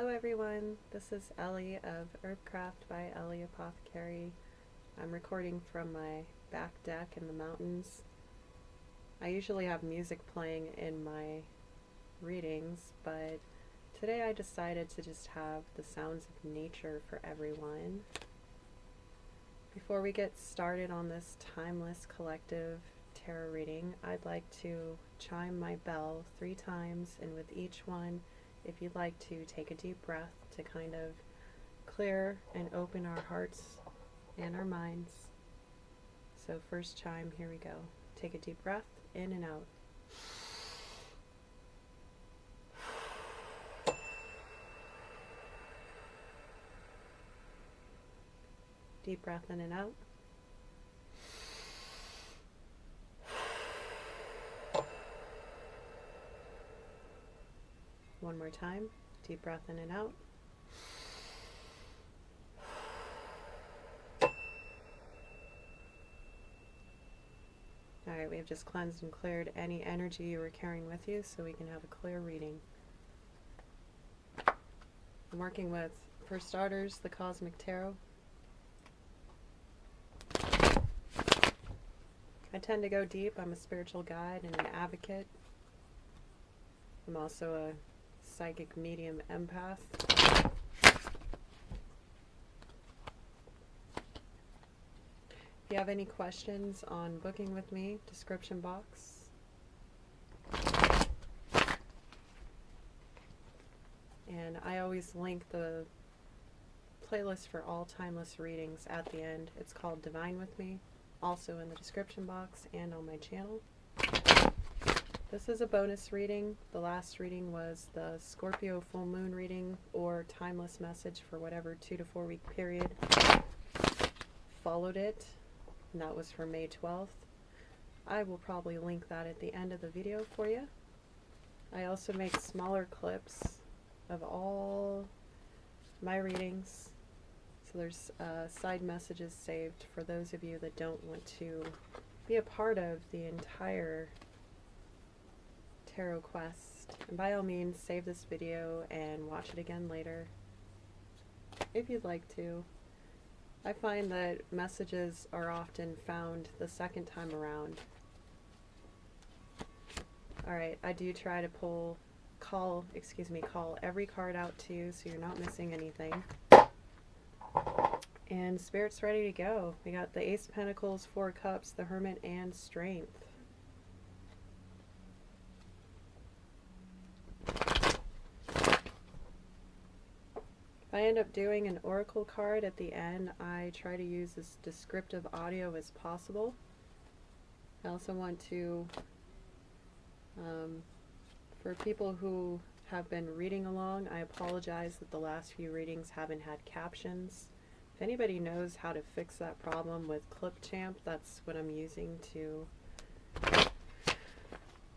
Hello everyone, this is Ellie of Herbcraft by Ellie Apothecary. I'm recording from my back deck in the mountains. I usually have music playing in my readings, but today I decided to just have the sounds of nature for everyone. Before we get started on this timeless collective tarot reading, I'd like to chime my bell 3 times, and with each one, if you'd like to take a deep breath to kind of clear and open our hearts and our minds. So first chime, here we go. Take a deep breath in and out. Deep breath in and out. One more time. Deep breath in and out. Alright, we have just cleansed and cleared any energy you were carrying with you so we can have a clear reading. I'm working with, for starters, the Cosmic Tarot. I tend to go deep. I'm a spiritual guide and an advocate. I'm also a psychic medium empath. If you have any questions on booking with me, description box. And I always link the playlist for all timeless readings at the end. It's called Divine With Me, also in the description box and on my channel. This is a bonus reading. The last reading was the Scorpio full moon reading, or timeless message for whatever 2 to 4 week period followed it, and that was for May 12th. I will probably link that at the end of the video for you. I also make smaller clips of all my readings, so there's side messages saved for those of you that don't want to be a part of the entire tarot quest. And by all means, save this video and watch it again later if you'd like to. I find that messages are often found the second time around. Alright, I do try to call every card out to you so you're not missing anything. And Spirit's ready to go. We got the Ace of Pentacles, 4 Cups, the Hermit, and Strength. If I end up doing an oracle card at the end, I try to use as descriptive audio as possible. I also want to, for people who have been reading along, I apologize that the last few readings haven't had captions. If anybody knows how to fix that problem with Clipchamp, that's what I'm using to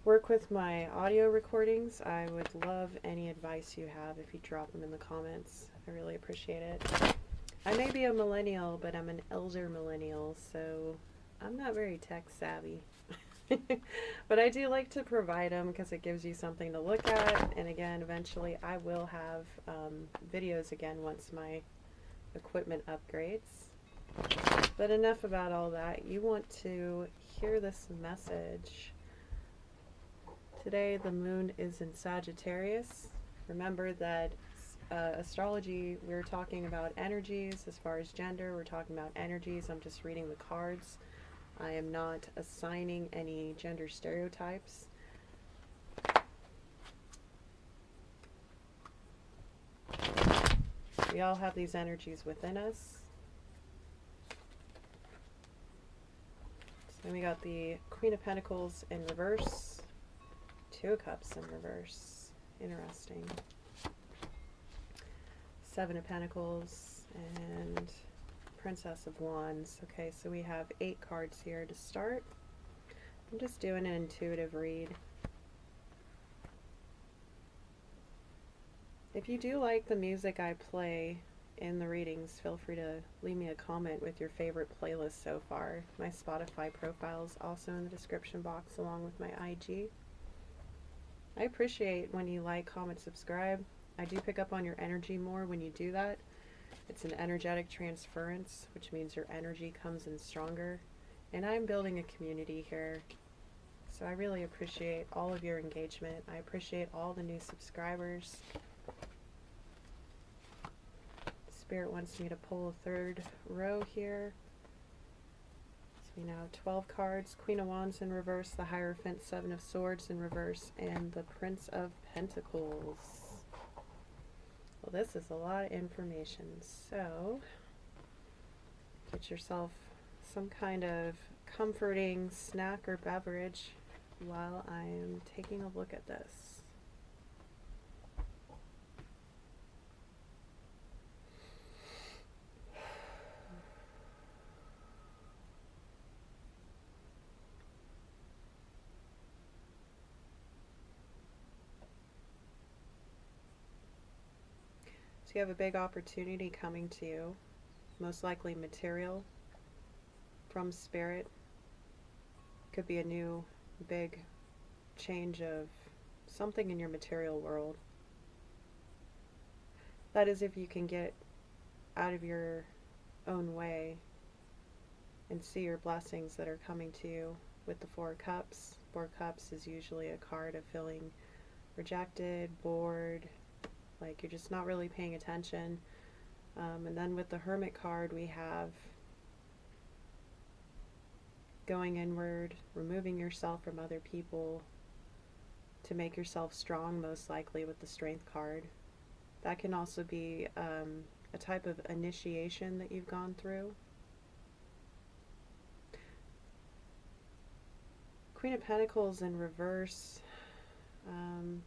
work with my audio recordings. I would love any advice you have if you drop them in the comments. I really appreciate it. I may be a millennial, but I'm an elder millennial, so I'm not very tech savvy. But I do like to provide them because it gives you something to look at. And again, eventually I will have videos again once my equipment upgrades. But enough about all that. You want to hear this message. Today the moon is in Sagittarius. Remember that astrology, we're talking about energies. As far as gender, we're talking about energies. I'm just reading the cards. I am not assigning any gender stereotypes. We all have these energies within us. So then we got the Queen of Pentacles in reverse, 2 of Cups in reverse. Interesting. 7 of Pentacles and Princess of Wands. Okay, so we have 8 cards here to start. I'm just doing an intuitive read. If you do like the music I play in the readings, feel free to leave me a comment with your favorite playlist so far. My Spotify profile is also in the description box along with my IG. I appreciate when you like, comment, subscribe. I do pick up on your energy more when you do that. It's an energetic transference, which means your energy comes in stronger. And I'm building a community here. So I really appreciate all of your engagement. I appreciate all the new subscribers. Spirit wants me to pull a third row here. So we now have 12 cards. Queen of Wands in reverse, the Hierophant, Seven of Swords in reverse, and the Prince of Pentacles. Well, this is a lot of information. So get yourself some kind of comforting snack or beverage while I am taking a look at this. So you have a big opportunity coming to you, most likely material from Spirit. Could be a new big change of something in your material world. That is, if you can get out of your own way and see your blessings that are coming to you with the Four Cups. Four Cups is usually a card of feeling rejected, bored, like you're just not really paying attention. And then with the Hermit card, we have going inward, removing yourself from other people to make yourself strong, most likely with the Strength card. That can also be a type of initiation that you've gone through. Queen of Pentacles in reverse.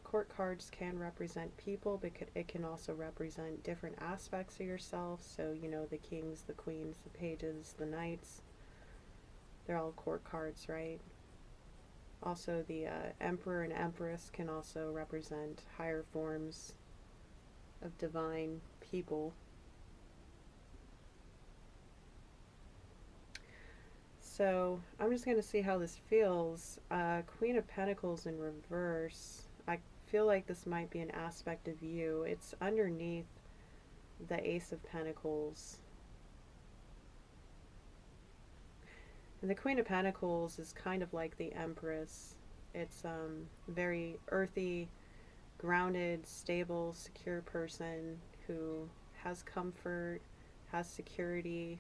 Court cards can represent people, but it can also represent different aspects of yourself. So, you know, the kings, the queens, the pages, the knights. They're all court cards, right? Also, the Emperor and Empress can also represent higher forms of divine people. So I'm just going to see how this feels. Queen of Pentacles in reverse. I feel like this might be an aspect of you. It's underneath the Ace of Pentacles. And the Queen of Pentacles is kind of like the Empress. It's very earthy, grounded, stable, secure person who has comfort, has security.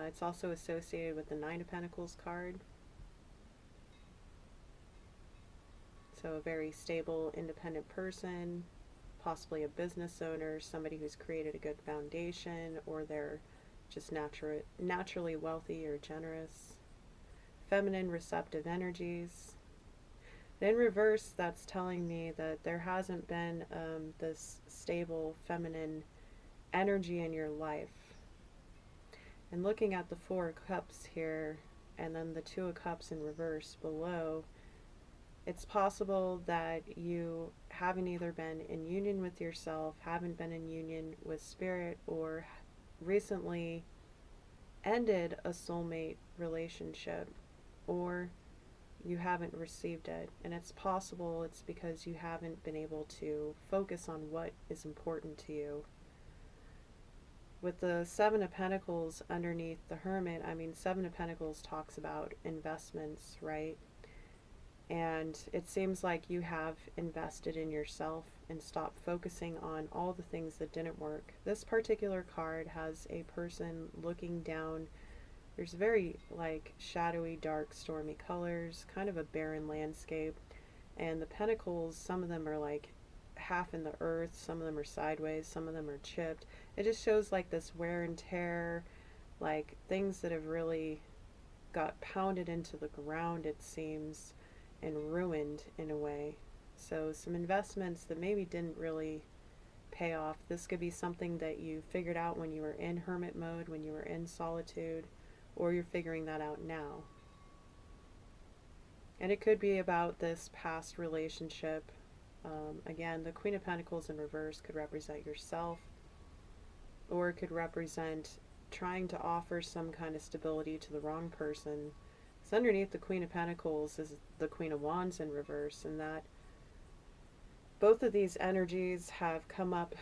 It's also associated with the Nine of Pentacles card. So a very stable, independent person, possibly a business owner, somebody who's created a good foundation, or they're just naturally wealthy or generous. Feminine, receptive energies. In reverse, that's telling me that there hasn't been this stable feminine energy in your life. And looking at the Four of Cups here, and then the Two of Cups in reverse below, it's possible that you haven't either been in union with yourself, haven't been in union with Spirit, or recently ended a soulmate relationship, or you haven't received it. And it's possible it's because you haven't been able to focus on what is important to you. With the Seven of Pentacles underneath the Hermit, I mean, Seven of Pentacles talks about investments, right? And it seems like you have invested in yourself and stopped focusing on all the things that didn't work. This particular card has a person looking down. There's very like shadowy, dark, stormy colors, kind of a barren landscape. And the pentacles, some of them are like half in the earth, some of them are sideways, some of them are chipped. It just shows like this wear and tear, like things that have really got pounded into the ground, it seems, and ruined in a way. So some investments that maybe didn't really pay off. This could be something that you figured out when you were in hermit mode, when you were in solitude, or you're figuring that out now. And it could be about this past relationship. Again, the Queen of Pentacles in reverse could represent yourself, or it could represent trying to offer some kind of stability to the wrong person. So underneath the Queen of Pentacles is the Queen of Wands in reverse, and that Both of these energies have come up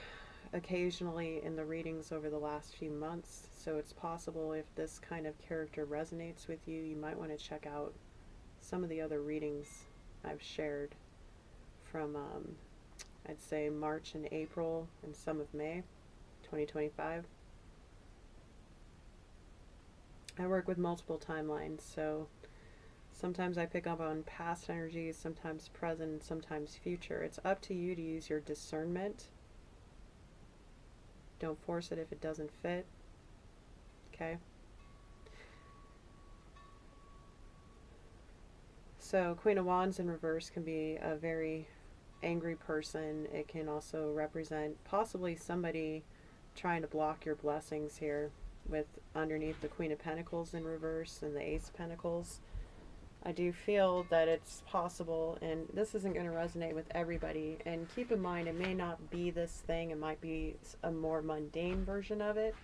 occasionally in the readings over the last few months, so it's possible if this kind of character resonates with you, you might want to check out some of the other readings I've shared from, I'd say, March and April and some of May 2025. I work with multiple timelines, so sometimes I pick up on past energies, sometimes present, sometimes future. It's up to you to use your discernment. Don't force it if it doesn't fit. Okay? So, Queen of Wands in reverse can be a very angry person. It can also represent possibly somebody trying to block your blessings here, with underneath the Queen of Pentacles in reverse and the Ace of Pentacles. I do feel that it's possible, and this isn't going to resonate with everybody, and keep in mind it may not be this thing, it might be a more mundane version of it,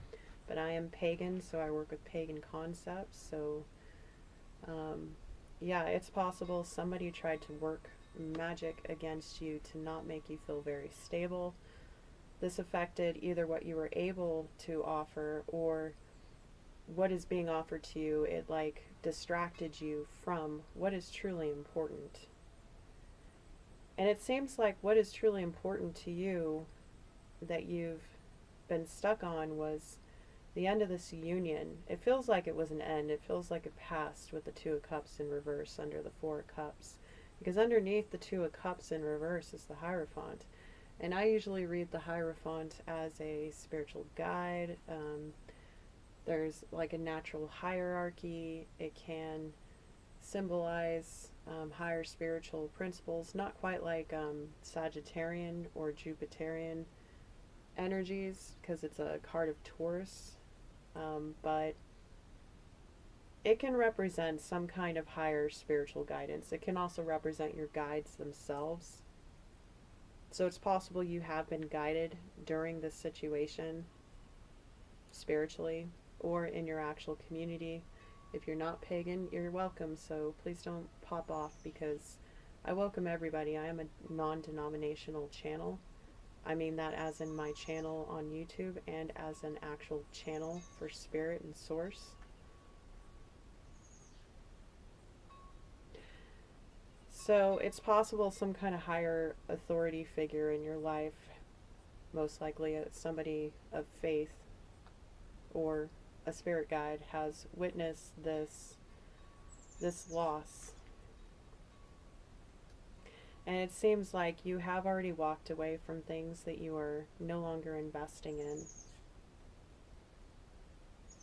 but I am pagan, so I work with pagan concepts, so yeah, it's possible somebody tried to work magic against you to not make you feel very stable. This affected either what you were able to offer or what is being offered to you. It like distracted you from what is truly important. And it seems like what is truly important to you that you've been stuck on was the end of this union. It feels like it was an end. It feels like it passed with the Two of Cups in reverse under the Four of Cups. Because underneath the Two of Cups in reverse is the Hierophant. And I usually read the Hierophant as a spiritual guide. There's like a natural hierarchy. It can symbolize higher spiritual principles, not quite like Sagittarian or Jupiterian energies, because it's a card of Taurus, but it can represent some kind of higher spiritual guidance. It can also represent your guides themselves. So it's possible you have been guided during this situation spiritually or in your actual community. If you're not pagan, you're welcome, so please don't pop off, because I welcome everybody. I am a non-denominational channel. I mean that as in my channel on YouTube and as an actual channel for spirit and source. So it's possible some kind of higher authority figure in your life, most likely somebody of faith or a spirit guide, has witnessed this loss. And it seems like you have already walked away from things that you are no longer investing in.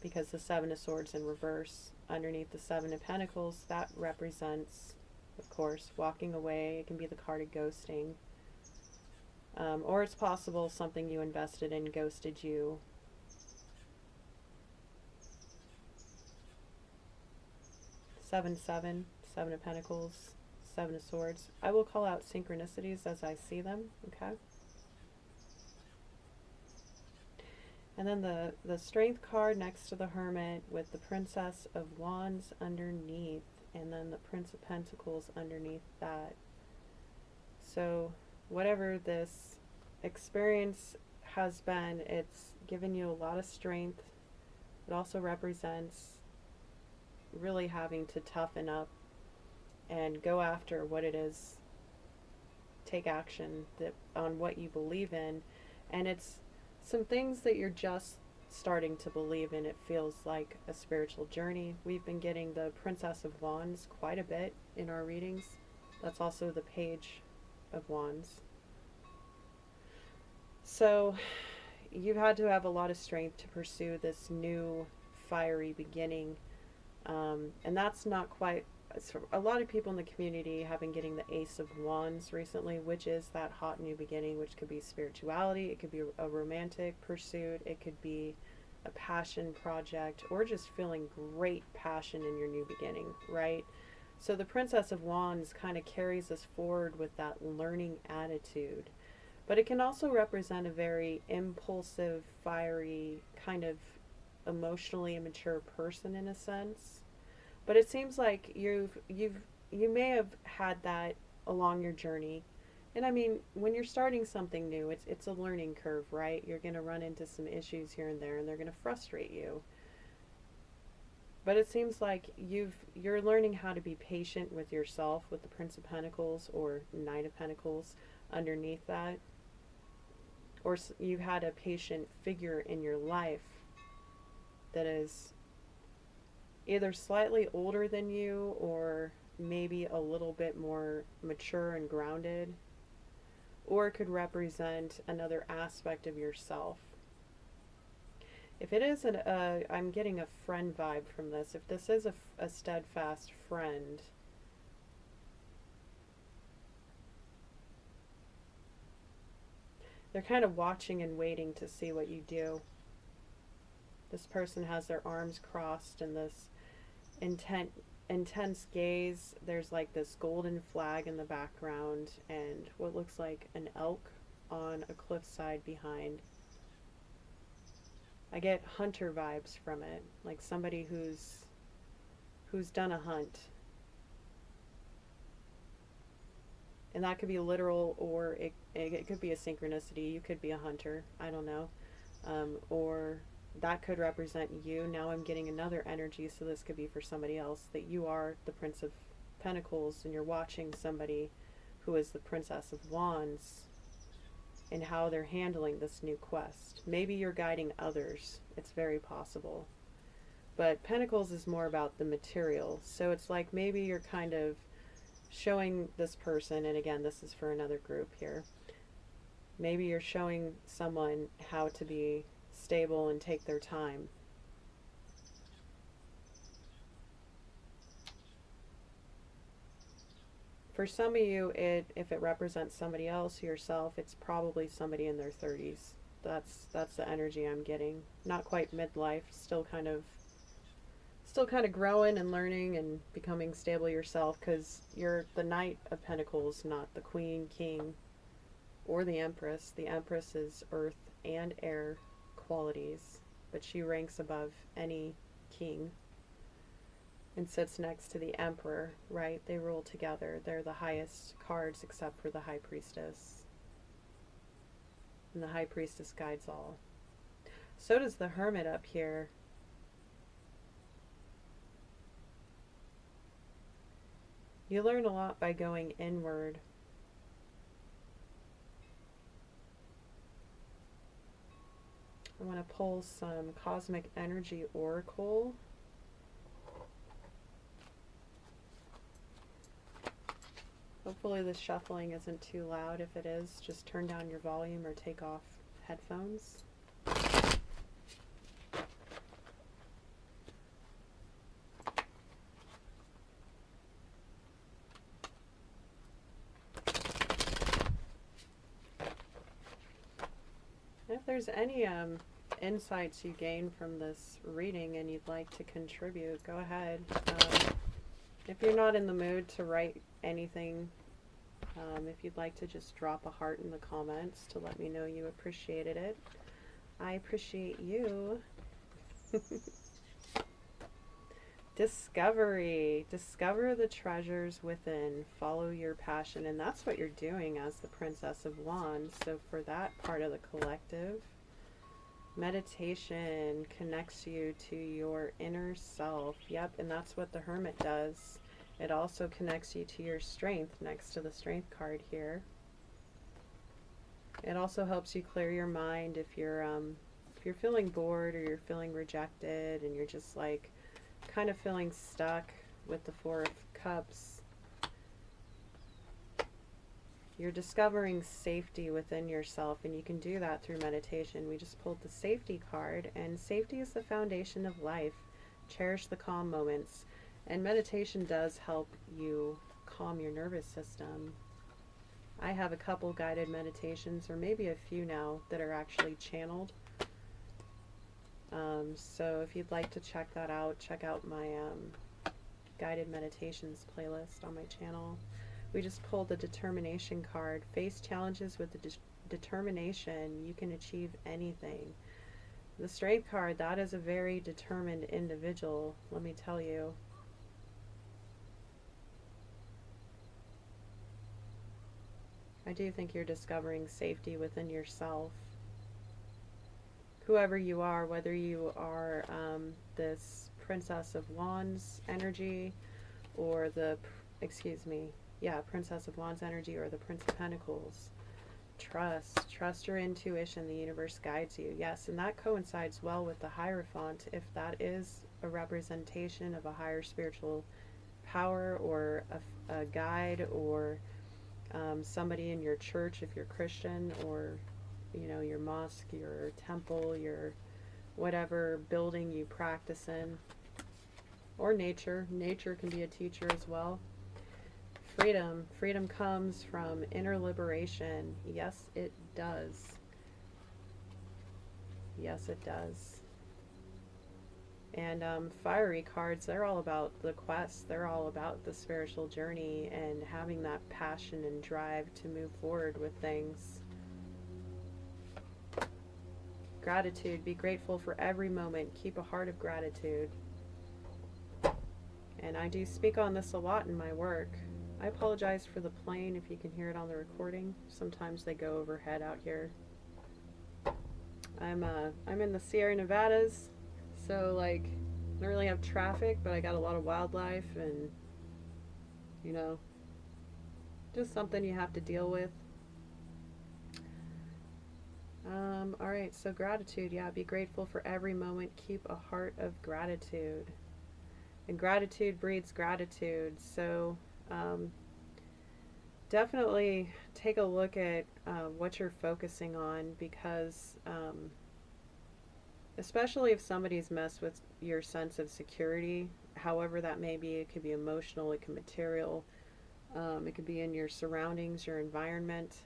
Because the Seven of Swords in reverse underneath the Seven of Pentacles, that represents, of course, walking away. It can be the card of ghosting. Or it's possible something you invested in ghosted you. Seven of Pentacles, Seven of Swords. I will call out synchronicities as I see them, okay? And then the Strength card next to the Hermit with the Princess of Wands underneath, and then the Prince of Pentacles underneath that. So whatever this experience has been, it's given you a lot of strength. It also represents really having to toughen up and go after what it is, take action on what you believe in. And it's some things that you're just starting to believe in. It feels like a spiritual journey. We've been getting the Princess of Wands quite a bit in our readings. That's also the Page of Wands. So you've had to have a lot of strength to pursue this new fiery beginning. And that's not quite, a lot of people in the community have been getting the Ace of Wands recently, which is that hot new beginning, which could be spirituality, it could be a romantic pursuit, it could be a passion project, or just feeling great passion in your new beginning, right? So the Princess of Wands kind of carries us forward with that learning attitude. But it can also represent a very impulsive, fiery, kind of emotionally immature person in a sense. But it seems like you may have had that along your journey, And I mean, when you're starting something new, it's a learning curve, right? You're going to run into some issues here and there, and they're going to frustrate you. But it seems like you're learning how to be patient with yourself with the Prince of Pentacles or Knight of Pentacles underneath that. Or you've had a patient figure in your life that is either slightly older than you or maybe a little bit more mature and grounded, or it could represent another aspect of yourself. If it is I'm getting a friend vibe from this. If this is a steadfast friend, they're kind of watching and waiting to see what you do. This person has their arms crossed in this intense gaze. There's like this golden flag in the background and what looks like an elk on a cliffside behind. I get hunter vibes from it, like somebody who's done a hunt. And that could be literal, or it could be a synchronicity. You could be a hunter, I don't know. Or that could represent you. Now I'm getting another energy, so this could be for somebody else, that you are the Prince of Pentacles and you're watching somebody who is the Princess of Wands and how they're handling this new quest. Maybe you're guiding others. It's very possible. But Pentacles is more about the material. So it's like maybe you're kind of showing this person, and again, this is for another group here. Maybe you're showing someone how to be stable and take their time. For some of you, if it represents somebody else, yourself, it's probably somebody in their 30s. That's the energy I'm getting. Not quite midlife, still kind of growing and learning and becoming stable yourself, because you're the Knight of Pentacles, not the Queen, King, or the Empress. The Empress is earth and air qualities, but she ranks above any king and sits next to the Emperor, right? They rule together. They're the highest cards except for the High Priestess. And the High Priestess guides all. So does the Hermit up here. You learn a lot by going inward. I want to pull some Cosmic Energy Oracle. Hopefully the shuffling isn't too loud. If it is, just turn down your volume or take off headphones. If there's any insights you gain from this reading and you'd like to contribute, go ahead. If you're not in the mood to write anything, if you'd like to just drop a heart in the comments to let me know you appreciated it, I appreciate you. Discovery. Discover the treasures within. Follow your passion. And that's what you're doing as the Princess of Wands. So for that part of the collective, meditation connects you to your inner self. Yep, and that's what the Hermit does. It also connects you to your strength next to the Strength card here. It also helps you clear your mind if you're feeling bored or you're feeling rejected and you're just like kind of feeling stuck with the Four of Cups. You're discovering safety within yourself, and you can do that through meditation. We just pulled the Safety card, and safety is the foundation of life. Cherish the calm moments. And meditation does help you calm your nervous system. I have a couple guided meditations, or maybe a few now, that are actually channeled. So if you'd like to check that out, check out my guided meditations playlist on my channel. We just pulled the Determination card. Face challenges with the determination. You can achieve anything. The Strength card, that is a very determined individual, let me tell you. I do think you're discovering safety within yourself. Whoever you are, whether you are this Princess of Wands energy or excuse me, yeah, Princess of Wands energy or the Prince of Pentacles, trust your intuition. The universe guides you. Yes, and that coincides well with the Hierophant, if that is a representation of a higher spiritual power or a guide or somebody in your church if you're Christian, or your mosque, your temple, your whatever building you practice in, or nature can be a teacher as well. Freedom comes from inner liberation. Yes, it does. Yes, it does. And fiery cards, they're all about the quest. They're all about the spiritual journey and having that passion and drive to move forward with things. Gratitude. Be grateful for every moment. Keep a heart of gratitude. And I do speak on this a lot in my work. I apologize for the plane if you can hear it on the recording. Sometimes they go overhead out here. I'm in the Sierra Nevadas, so like I don't really have traffic, but I got a lot of wildlife and just something you have to deal with. Alright, so gratitude, yeah, be grateful for every moment, keep a heart of gratitude. And gratitude breeds gratitude, so definitely take a look at what you're focusing on, because especially if somebody's messed with your sense of security, however that may be, it could be emotional, it could be material, it could be in your surroundings, your environment,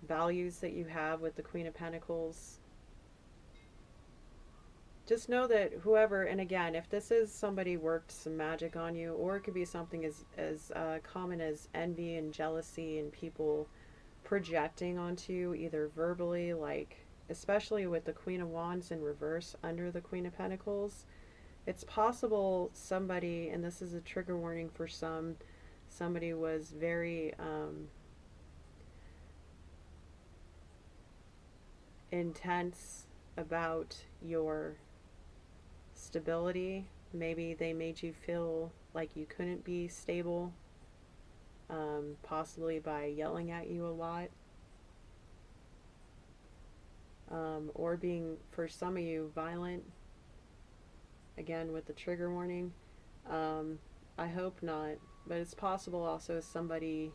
values that you have with the Queen of Pentacles. Just know that whoever, and again, if this is somebody worked some magic on you, or it could be something as common as envy and jealousy and people projecting onto you either verbally, like especially with the Queen of Wands in reverse under the Queen of Pentacles, it's possible somebody, and this is a trigger warning for somebody was very intense about your stability. Maybe they made you feel like you couldn't be stable, possibly by yelling at you a lot, or being, for some of you, violent. Again, with the trigger warning. I hope not, but it's possible also somebody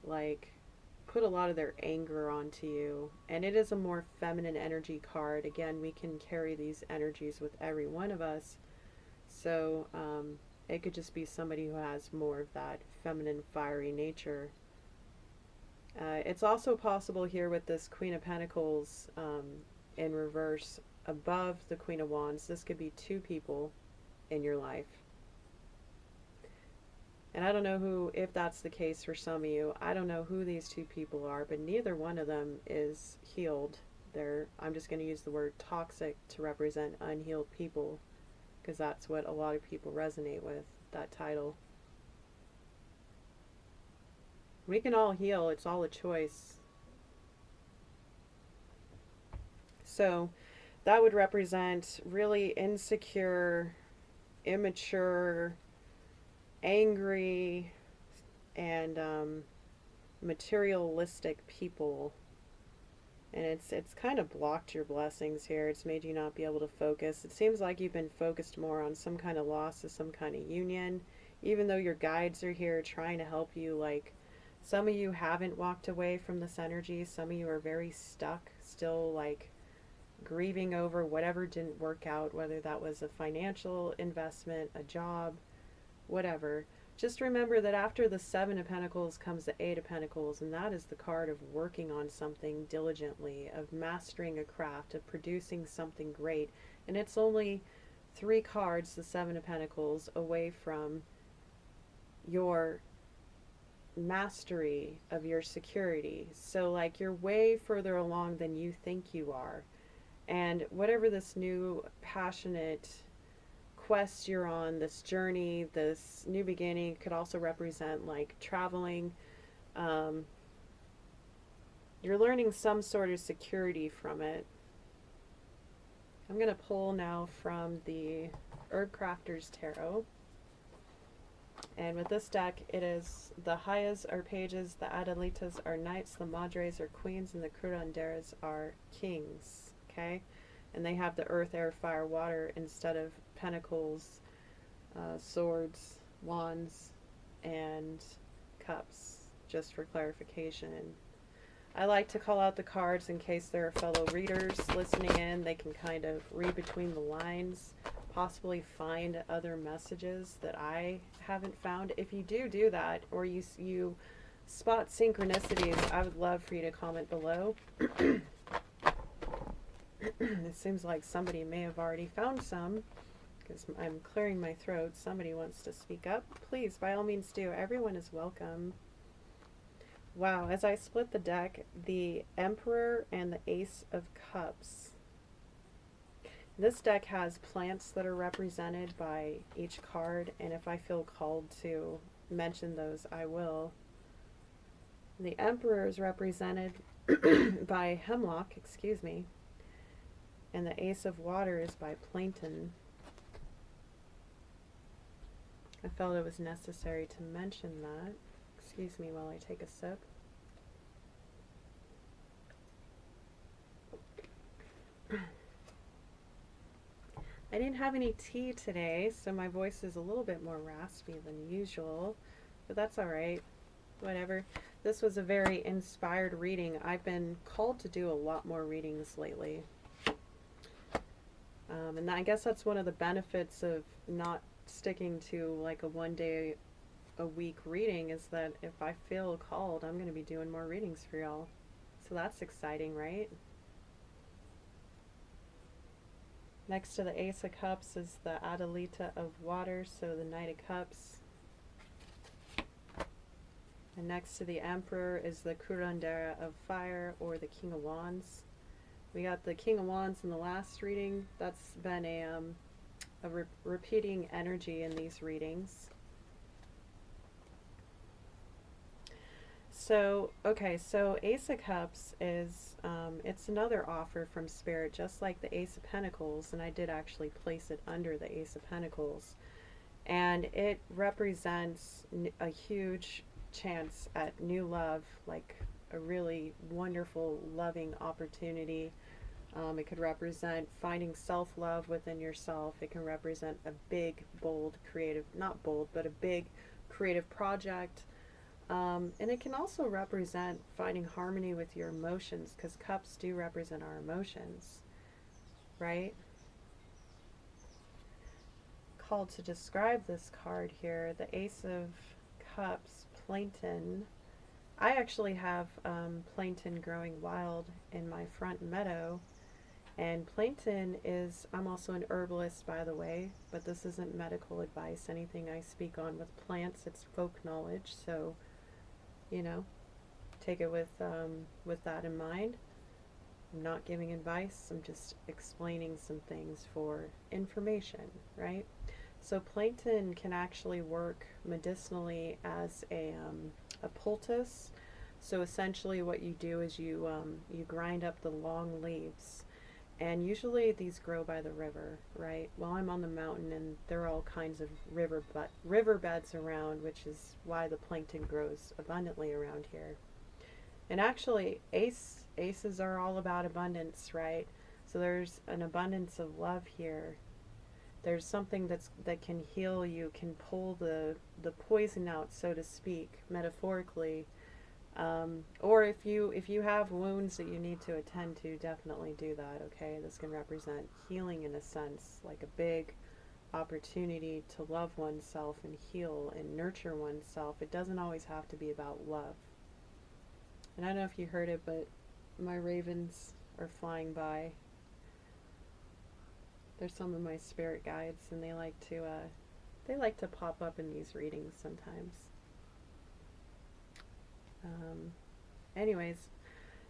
like put a lot of their anger onto you, and it is a more feminine energy card. Again, we can carry these energies with every one of us, so it could just be somebody who has more of that feminine fiery nature. It's also possible here with this Queen of Pentacles in reverse above the Queen of Wands, this could be two people in your life. And I don't know who, if that's the case for some of you, I don't know who these two people are, but neither one of them is healed. I'm just going to use the word toxic to represent unhealed people, because that's what a lot of people resonate with, that title. We can all heal, it's all a choice. So that would represent really insecure, immature, angry, and materialistic people. And it's kind of blocked your blessings here. It's made you not be able to focus. It seems like you've been focused more on some kind of loss of some kind of union, even though your guides are here trying to help you. Like, some of you haven't walked away from this energy. Some of you are very stuck, still like grieving over whatever didn't work out, whether that was a financial investment, a job, whatever. Just remember that after the Seven of Pentacles comes the Eight of Pentacles, and that is the card of working on something diligently, of mastering a craft, of producing something great. And it's only 3 cards, the Seven of Pentacles, away from your mastery of your security. So like you're way further along than you think you are. And whatever this new passionate quest you're on, this journey, this new beginning. It could also represent like traveling. Um, you're learning some sort of security from it. I'm going to pull now from the Herbcrafter's Tarot. And with this deck, it is the Hayas are pages, the Adelitas are knights, the Madres are queens, and the Curanderas are kings. Okay? And they have the earth, air, fire, water instead of pentacles, swords, wands, and cups, just for clarification. I like to call out the cards in case there are fellow readers listening in. They can kind of read between the lines, possibly find other messages that I haven't found. If you do that, or you spot synchronicities, I would love for you to comment below. It seems like somebody may have already found some, because I'm clearing my throat. Somebody wants to speak up. Please, by all means do. Everyone is welcome. Wow, as I split the deck, the Emperor and the Ace of Cups. This deck has plants that are represented by each card, and if I feel called to mention those, I will. The Emperor is represented by hemlock, excuse me, and the Ace of Water is by plankton. I felt it was necessary to mention that. Excuse me while I take a sip. I didn't have any tea today, so my voice is a little bit more raspy than usual, but that's alright. Whatever. This was a very inspired reading. I've been called to do a lot more readings lately. And I guess that's one of the benefits of not sticking to like a one day a week reading, is that if I feel called, I'm going to be doing more readings for y'all. So that's exciting, right? Next to the Ace of Cups is the Adelita of Water, so the Knight of Cups. And next to the Emperor is the Curandera of Fire, or the King of Wands. We got the King of Wands in the last reading. That's been a repeating energy in these readings. So, okay, so Ace of Cups is, it's another offer from Spirit, just like the Ace of Pentacles, and I did actually place it under the Ace of Pentacles. And it represents a huge chance at new love, like a really wonderful, loving opportunity. It could represent finding self-love within yourself. It can represent a big, bold, creative, not bold, but a big creative project. And it can also represent finding harmony with your emotions, because cups do represent our emotions, right? Called to describe this card here, the Ace of Cups, plankton. I actually have plankton growing wild in my front meadow, and plankton is, I'm also an herbalist by the way, but this isn't medical advice. Anything I speak on with plants, it's folk knowledge, so you know, take it with that in mind. I'm not giving advice, I'm just explaining some things for information, right? So plankton can actually work medicinally as a poultice. So essentially what you do is you grind up the long leaves, and usually these grow by the river, right? Well, I'm on the mountain and there are all kinds of riverbeds around, which is why the plankton grows abundantly around here. And actually aces are all about abundance, right? So there's an abundance of love here. There's something that can heal you, can pull the poison out, so to speak, metaphorically. Or if you have wounds that you need to attend to, definitely do that, okay? This can represent healing in a sense, like a big opportunity to love oneself and heal and nurture oneself. It doesn't always have to be about love. And I don't know if you heard it, but my ravens are flying by. They're some of my spirit guides, and they like to pop up in these readings sometimes. Anyways,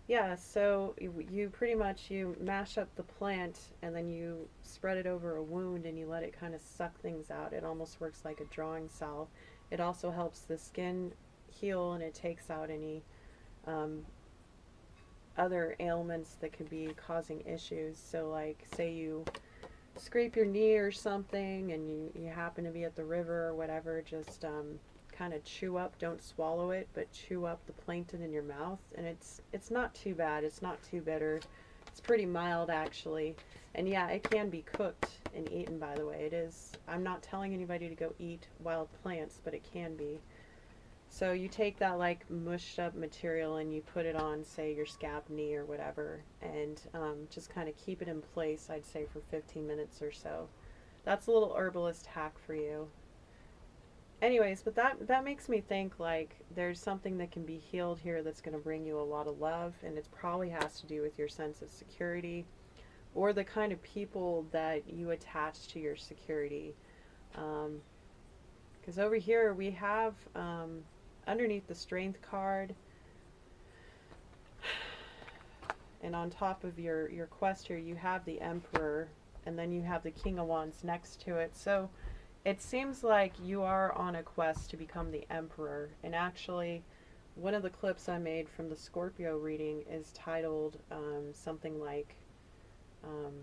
Yeah, so you pretty much you mash up the plant and then you spread it over a wound and you let it kind of suck things out. It almost works like a drawing salve. It also helps the skin heal and it takes out any um, other ailments that could be causing issues. So like say you scrape your knee or something and you happen to be at the river or whatever, just kind of chew up, don't swallow it, but chew up the plankton in your mouth. And it's not too bad. It's not too bitter. It's pretty mild actually. And yeah, it can be cooked and eaten, by the way. It is. I'm not telling anybody to go eat wild plants, but it can be. So you take that like mushed up material and you put it on, say, your scab knee or whatever, and just kind of keep it in place, I'd say, for 15 minutes or so. That's a little herbalist hack for you. Anyways, but that makes me think like there's something that can be healed here that's going to bring you a lot of love, and it probably has to do with your sense of security or the kind of people that you attach to your security. Because over here we have underneath the strength card, and on top of your quest here, you have the Emperor, and then you have the King of Wands next to it. So it seems like you are on a quest to become the Emperor. And actually, one of the clips I made from the Scorpio reading is titled something like um,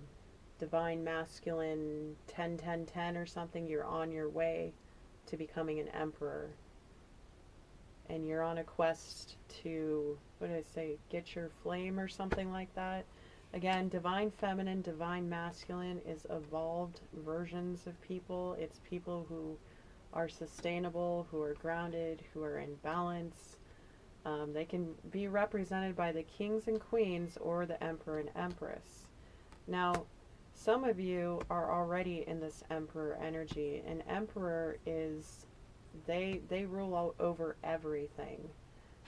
Divine Masculine 10-10-10 or something. You're on your way to becoming an Emperor. And you're on a quest to, what did I say, get your flame or something like that. Again, divine feminine, divine masculine is evolved versions of people. It's people who are sustainable, who are grounded, who are in balance. They can be represented by the kings and queens or the emperor and empress. Now, some of you are already in this emperor energy. An emperor is, they rule over everything.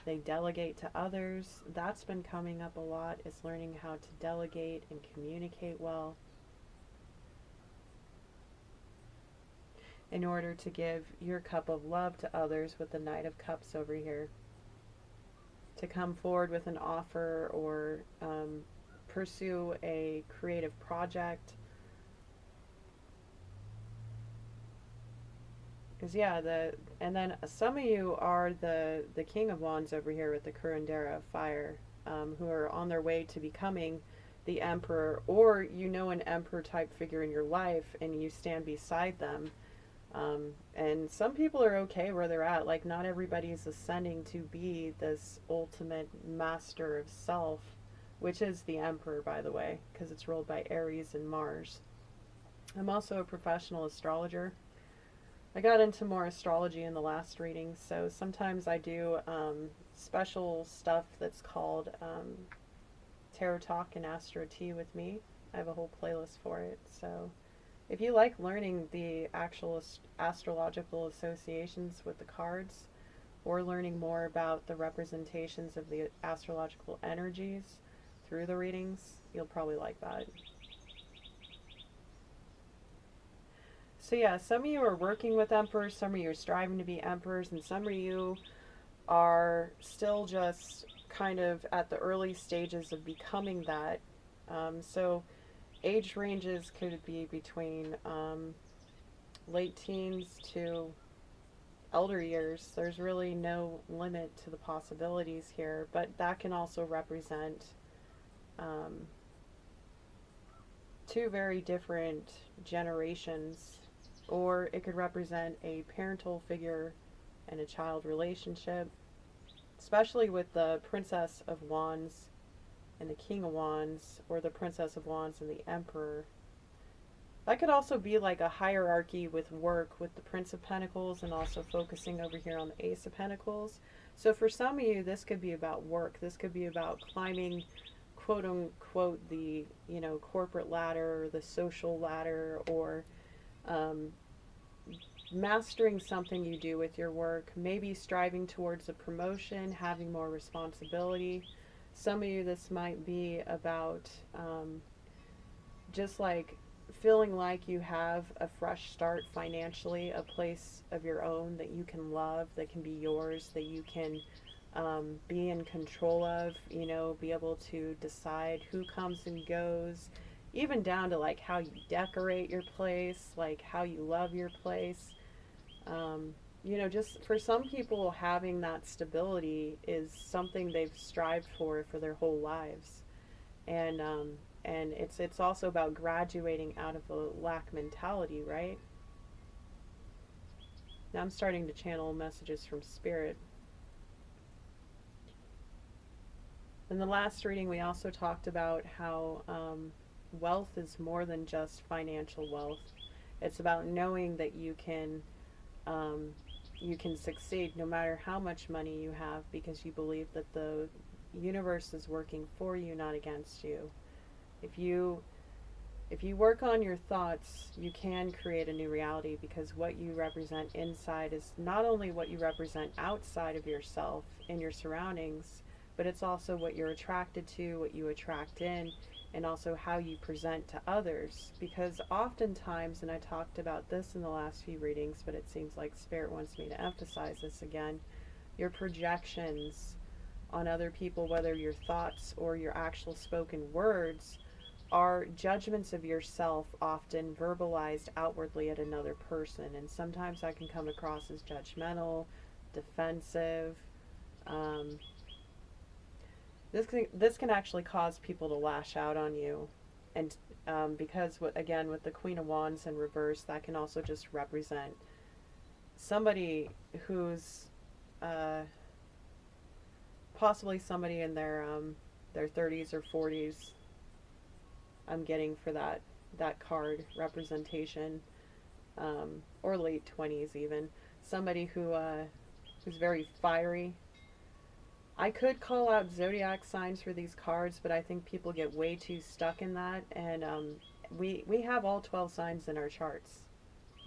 They delegate to others. That's been coming up a lot, is learning how to delegate and communicate well in order to give your cup of love to others with the Knight of Cups over here. To come forward with an offer or pursue a creative project. Because yeah, and then some of you are the King of Wands over here with the Curandera of Fire, who are on their way to becoming the Emperor, or you know an Emperor type figure in your life and you stand beside them. And some people are okay where they're at. Like not everybody is ascending to be this ultimate master of self, which is the Emperor, by the way, because it's ruled by Aries and Mars. I'm also a professional astrologer. I got into more astrology in the last reading, so sometimes I do special stuff that's called Tarot Talk and Astro Tea with me. I have a whole playlist for it, so if you like learning the actual astrological associations with the cards, or learning more about the representations of the astrological energies through the readings, you'll probably like that. So yeah, some of you are working with emperors, some of you are striving to be emperors, and some of you are still just kind of at the early stages of becoming that. So age ranges could be between late teens to elder years. There's really no limit to the possibilities here, but that can also represent two very different generations, or it could represent a parental figure and a child relationship, especially with the Princess of Wands and the King of Wands, or the Princess of Wands and the Emperor. That could also be like a hierarchy with work, with the Prince of Pentacles and also focusing over here on the Ace of Pentacles. So for some of you, this could be about work. This could be about climbing, quote unquote, the corporate ladder or the social ladder, or mastering something you do with your work, maybe striving towards a promotion, having more responsibility. Some of you, this might be about just like feeling like you have a fresh start financially, a place of your own that you can love, that can be yours, that you can be in control of, you know, be able to decide who comes and goes, even down to like how you decorate your place, like how you love your place. You know, just for some people, having that stability is something they've strived for their whole lives, and it's also about graduating out of a lack mentality, right? Now I'm starting to channel messages from spirit. In the last reading, we also talked about how wealth is more than just financial wealth. It's about knowing that um, you can succeed no matter how much money you have, because you believe that the universe is working for you, not against you. If you if you work on your thoughts, you can create a new reality, because what you represent inside is not only what you represent outside of yourself in your surroundings, but it's also what you're attracted to, what you attract in, and also how you present to others. Because oftentimes, and I talked about this in the last few readings, but it seems like Spirit wants me to emphasize this again, your projections on other people, whether your thoughts or your actual spoken words, are judgments of yourself, often verbalized outwardly at another person. And sometimes I can come across as judgmental, defensive. Um, this can actually cause people to lash out on you. And because, again, with the Queen of Wands in reverse, that can also just represent somebody who's uh, possibly somebody in their 30s or 40s. I'm getting for that card representation, or late 20s even. Somebody who's very fiery. I could call out zodiac signs for these cards, but I think people get way too stuck in that. And we have all 12 signs in our charts.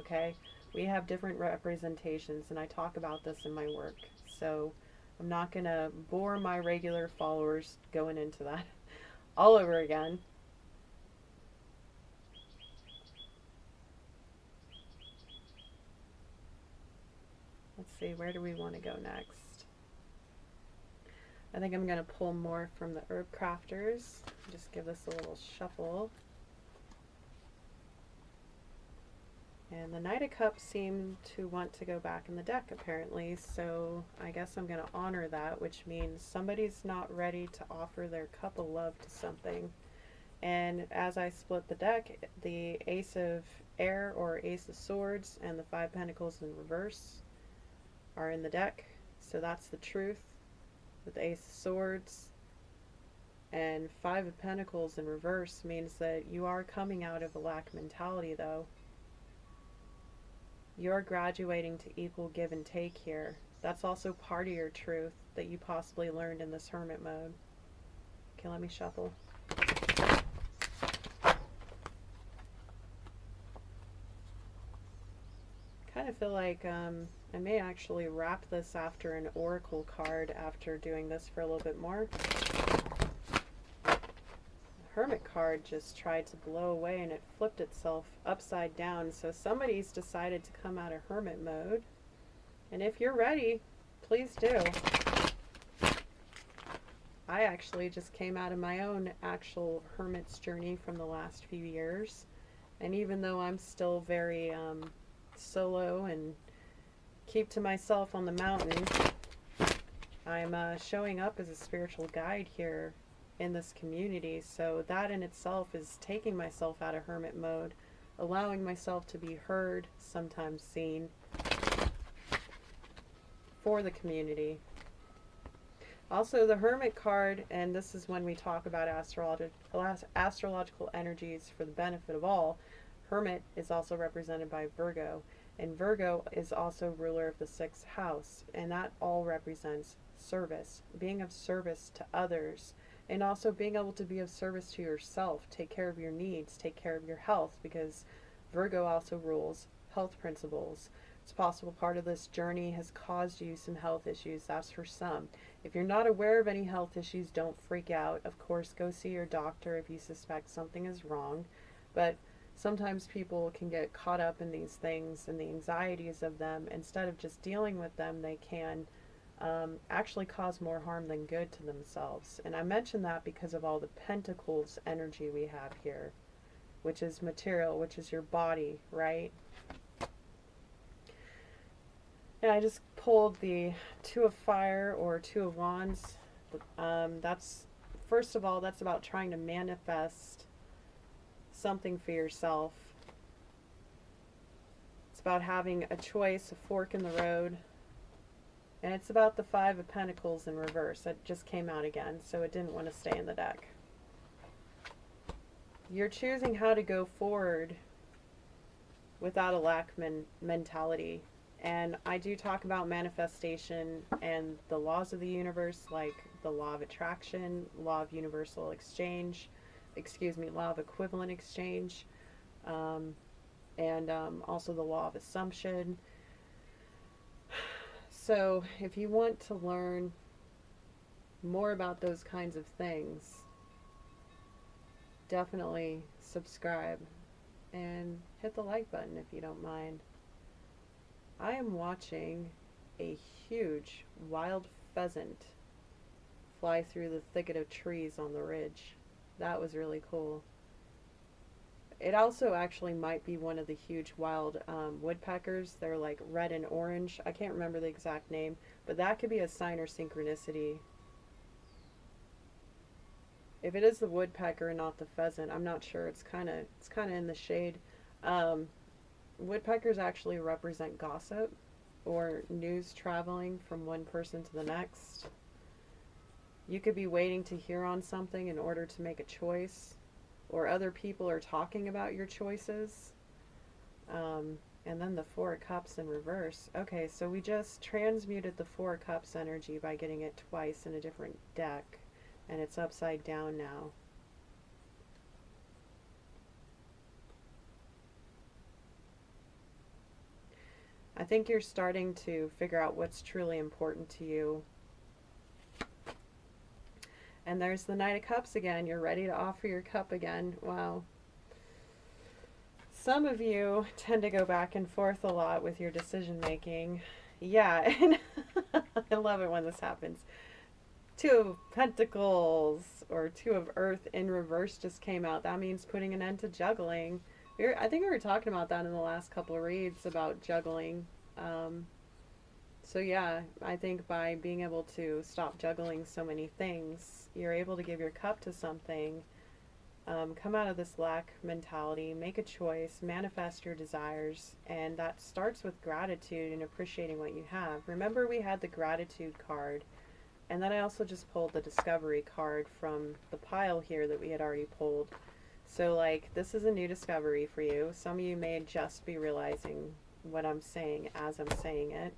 Okay, we have different representations, and I talk about this in my work. So I'm not gonna bore my regular followers going into that all over again. Let's see, where do we want to go next? I think I'm going to pull more from the herb crafters. Just give this a little shuffle. And the Knight of Cups seem to want to go back in the deck, apparently, so I guess I'm going to honor that, which means somebody's not ready to offer their cup of love to something. And as I split the deck, the Ace of Air, or Ace of Swords, and the Five Pentacles in reverse are in the deck. So that's the truth with Ace of Swords. And Five of Pentacles in reverse means that you are coming out of a lack mentality, though. You're graduating to equal give and take here. That's also part of your truth that you possibly learned in this hermit mode. Okay, let me shuffle. Kind of feel like I may actually wrap this after an oracle card after doing this for a little bit more. The Hermit card just tried to blow away and it flipped itself upside down. So somebody's decided to come out of hermit mode. And if you're ready, please do. I actually just came out of my own actual hermit's journey from the last few years. And even though I'm still very solo and keep to myself on the mountain, I'm showing up as a spiritual guide here in this community. So that in itself is taking myself out of hermit mode, allowing myself to be heard, sometimes seen, for the community. Also, the Hermit card, and this is when we talk about astrological energies for the benefit of all, Hermit is also represented by Virgo. And Virgo is also ruler of the 6th house. And that all represents service, being of service to others, and also being able to be of service to yourself. Take care of your needs, take care of your health, because Virgo also rules health principles. It's possible part of this journey has caused you some health issues. That's for some. If you're not aware of any health issues, don't freak out. Of course, go see your doctor if you suspect something is wrong. But sometimes people can get caught up in these things and the anxieties of them. Instead of just dealing with them, they can actually cause more harm than good to themselves. And I mention that because of all the pentacles energy we have here, which is material, which is your body, right? And I just pulled the Two of Fire or Two of Wands. That's, first of all, that's about trying to manifest something for yourself. It's about having a choice, a fork in the road. And it's about the Five of Pentacles in reverse. It just came out again, so it didn't want to stay in the deck. You're choosing how to go forward without a lack mentality. And I do talk about manifestation and the laws of the universe, like the law of attraction, law of universal exchange, law of equivalent exchange, and also the law of assumption. So if you want to learn more about those kinds of things, definitely subscribe and hit the like button if you don't mind. I am watching a huge wild pheasant fly through the thicket of trees on the ridge. That was really cool. It also actually might be one of the huge wild woodpeckers. They're like red and orange. I can't remember the exact name, but that could be a sign or synchronicity. If it is the woodpecker and not the pheasant, I'm not sure. It's kind of in the shade. Woodpeckers actually represent gossip or news traveling from one person to the next. You could be waiting to hear on something in order to make a choice, or other people are talking about your choices. And then the Four of Cups in reverse. Okay, so we just transmuted the Four of Cups energy by getting it twice in a different deck, and it's upside down now. I think you're starting to figure out what's truly important to you. And there's the Knight of Cups again. You're ready to offer your cup again. Wow. Some of you tend to go back and forth a lot with your decision making. Yeah, and I love it when this happens. Two of Pentacles or Two of Earth in reverse just came out. That means putting an end to juggling. I think we were talking about that in the last couple of reads about juggling. So yeah, I think by being able to stop juggling so many things, you're able to give your cup to something, come out of this lack mentality, make a choice, manifest your desires, and that starts with gratitude and appreciating what you have. Remember, we had the gratitude card, and then I also just pulled the discovery card from the pile here that we had already pulled. So like, this is a new discovery for you. Some of you may just be realizing what I'm saying as I'm saying it.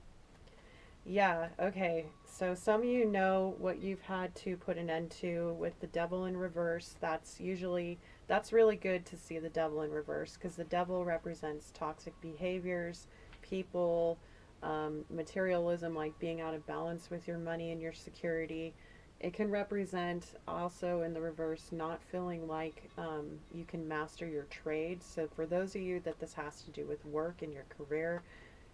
Yeah, okay. So some of you know what you've had to put an end to with the Devil in reverse. That's really good to see the Devil in reverse, because the Devil represents toxic behaviors, people, materialism, like being out of balance with your money and your security. It can represent also in the reverse not feeling like you can master your trade. So for those of you that this has to do with work and your career,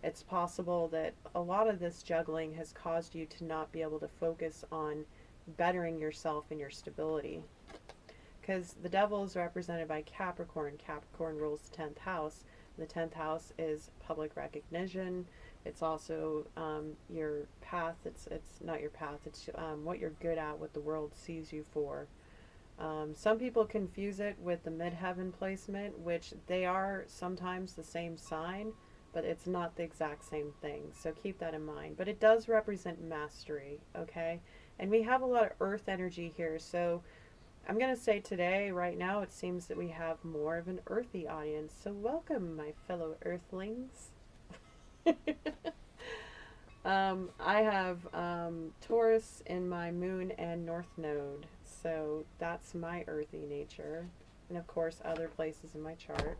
it's possible that a lot of this juggling has caused you to not be able to focus on bettering yourself and your stability. Because the Devil is represented by Capricorn. Capricorn rules the 10th house. The 10th house is public recognition. It's also your path. It's not your path. It's what you're good at, what the world sees you for. Some people confuse it with the midheaven placement, which they are sometimes the same sign, but it's not the exact same thing. So keep that in mind. But it does represent mastery, okay? And we have a lot of earth energy here. So I'm going to say today, right now, it seems that we have more of an earthy audience. So welcome, my fellow earthlings. I have Taurus in my moon and north node. So that's my earthy nature. And of course, other places in my chart.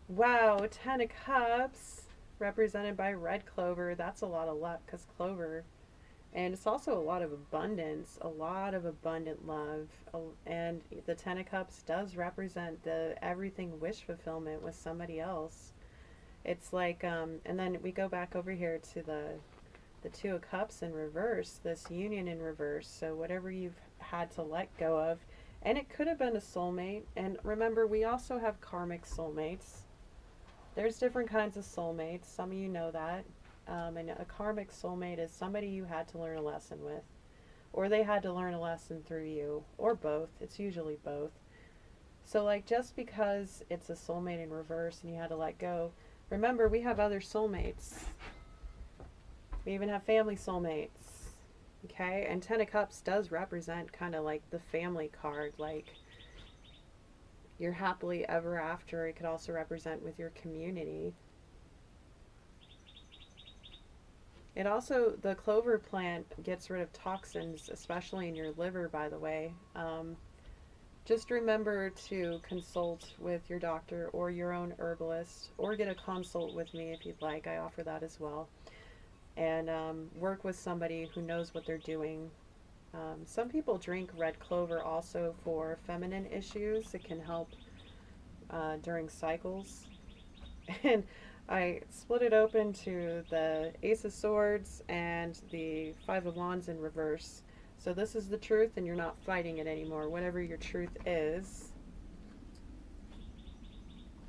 Wow, 10 of Cups, represented by red clover. That's a lot of luck, because clover. And it's also a lot of abundance, a lot of abundant love. And the 10 of Cups does represent the everything wish fulfillment with somebody else. It's like, and then we go back over here to the the Two of Cups in reverse, this union in reverse. So whatever you've had to let go of, and it could have been a soulmate. And remember, we also have karmic soulmates. There's different kinds of soulmates. Some of you know that. And a karmic soulmate is somebody you had to learn a lesson with, or they had to learn a lesson through you, or both. It's usually both. So, like, just because it's a soulmate in reverse and you had to let go, remember, we have other soulmates. We even have family soulmates. Okay? And Ten of Cups does represent kind of like the family card, like your happily ever after. It could also represent with your community. It also, the clover plant gets rid of toxins, especially in your liver, by the way. Just remember to consult with your doctor or your own herbalist, or get a consult with me if you'd like. I offer that as well. And work with somebody who knows what they're doing. Some people drink red clover also for feminine issues. It can help during cycles. And I split it open to the Ace of Swords and the Five of Wands in reverse. So this is the truth, and you're not fighting it anymore. Whatever your truth is.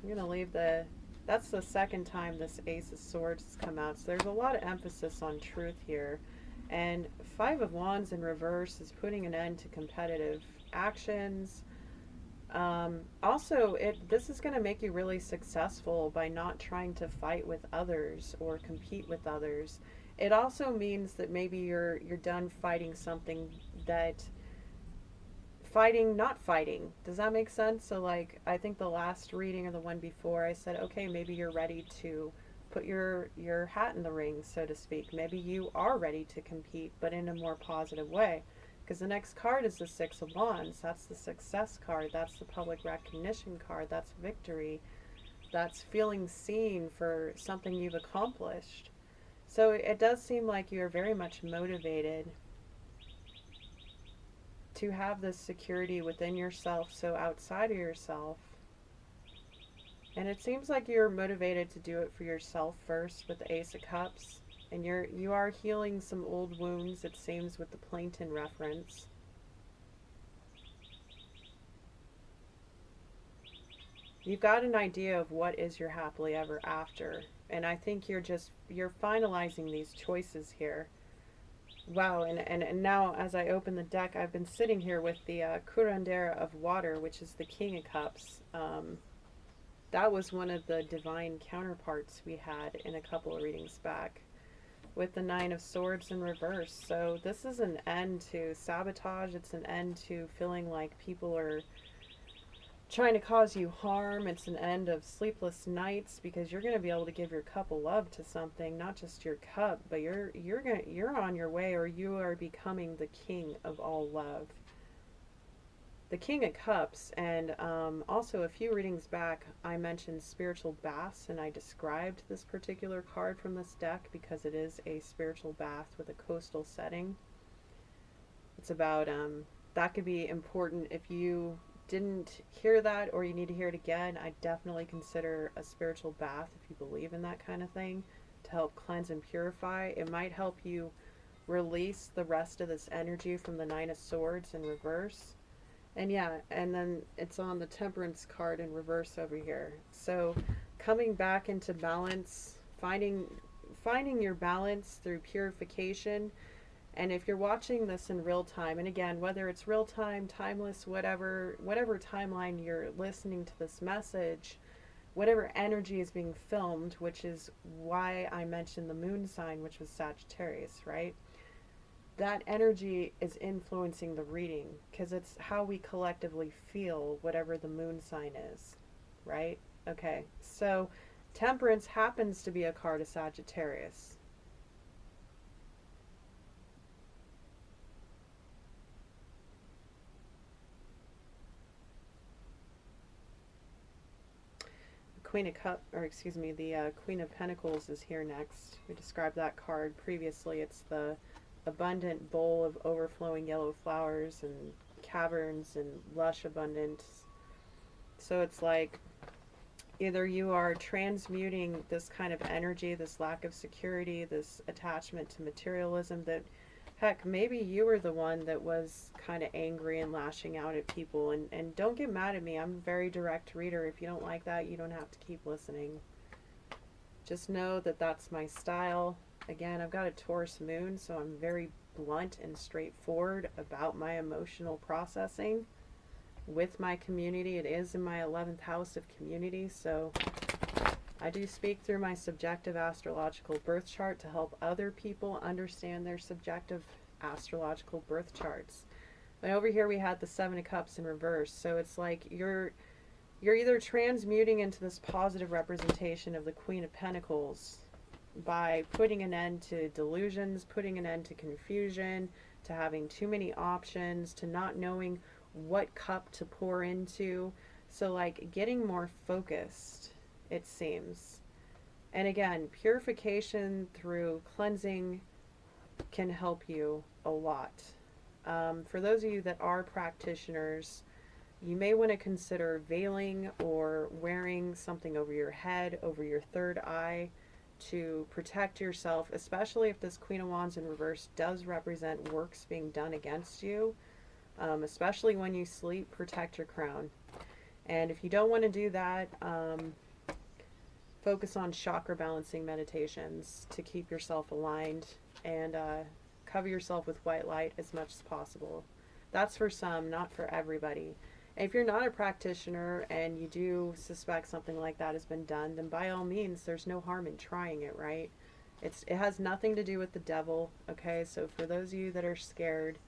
I'm going to leave the... That's the second time this Ace of Swords has come out. So there's a lot of emphasis on truth here. And Five of Wands in reverse is putting an end to competitive actions. Also, this is going to make you really successful by not trying to fight with others or compete with others. It also means that maybe you're done fighting something that not fighting. Does that make sense? So, like, I think the last reading or the one before, I said, okay, maybe you're ready to put your hat in the ring, so to speak. Maybe you are ready to compete, but in a more positive way. Because the next card is the Six of Wands. That's the success card. That's the public recognition card. That's victory. That's feeling seen for something you've accomplished. So it does seem like you're very much motivated to have this security within yourself, so outside of yourself. And it seems like you're motivated to do it for yourself first with the Ace of Cups. And you are healing some old wounds, it seems, with the plankton reference. You've got an idea of what is your happily ever after. And I think you're finalizing these choices here. Wow, and now as I open the deck, I've been sitting here with the Curandera of Water, which is the King of Cups. That was one of the divine counterparts we had in a couple of readings back, with the Nine of Swords in reverse. So this is an end to sabotage. It's an end to feeling like people are trying to cause you harm. It's an end of sleepless nights, because you're going to be able to give your cup of love to something, not just your cup, but you're on your way, or you are becoming the king of all love. The King of Cups. And also a few readings back, I mentioned spiritual baths, and I described this particular card from this deck because it is a spiritual bath with a coastal setting. It's about, that could be important if you didn't hear that, or you need to hear it again. I definitely consider a spiritual bath, if you believe in that kind of thing, to help cleanse and purify. It might help you release the rest of this energy from the Nine of Swords in reverse. And yeah, and then it's on the Temperance card in reverse over here. So coming back into balance, finding your balance through purification. And if you're watching this in real time, and again, whether it's real time, timeless, whatever timeline you're listening to this message, whatever energy is being filmed, which is why I mentioned the moon sign, which was Sagittarius, right? That energy is influencing the reading, because it's how we collectively feel whatever the moon sign is, right? Okay, so Temperance happens to be a card of Sagittarius. Queen of the Queen of Pentacles is here next. We described that card previously. It's the abundant bowl of overflowing yellow flowers and caverns and lush abundance. So it's like Either you are transmuting this kind of energy, this lack of security, this attachment to materialism that, heck, maybe you were the one that was kind of angry and lashing out at people. And don't get mad at me. I'm a very direct reader. If you don't like that, you don't have to keep listening. Just know that that's my style. Again, I've got a Taurus moon, so I'm very blunt and straightforward about my emotional processing with my community. It is in my 11th house of community, so I do speak through my subjective astrological birth chart to help other people understand their subjective astrological birth charts. And over here we had the Seven of Cups in reverse, so it's like you're either transmuting into this positive representation of the Queen of Pentacles by putting an end to delusions, putting an end to confusion, to having too many options, to not knowing what cup to pour into. So like getting more focused, it seems. And again, purification through cleansing can help you a lot. For those of you that are practitioners, you may want to consider veiling or wearing something over your head, over your third eye, to protect yourself, especially if this Queen of Wands in reverse does represent works being done against you. Especially when you sleep, protect your crown. And if you don't want to do that, focus on chakra balancing meditations to keep yourself aligned, and cover yourself with white light as much as possible. That's for some, not for everybody. If you're not a practitioner and you do suspect something like that has been done, then by all means, there's no harm in trying it, right? It has nothing to do with the devil, okay? So for those of you that are scared,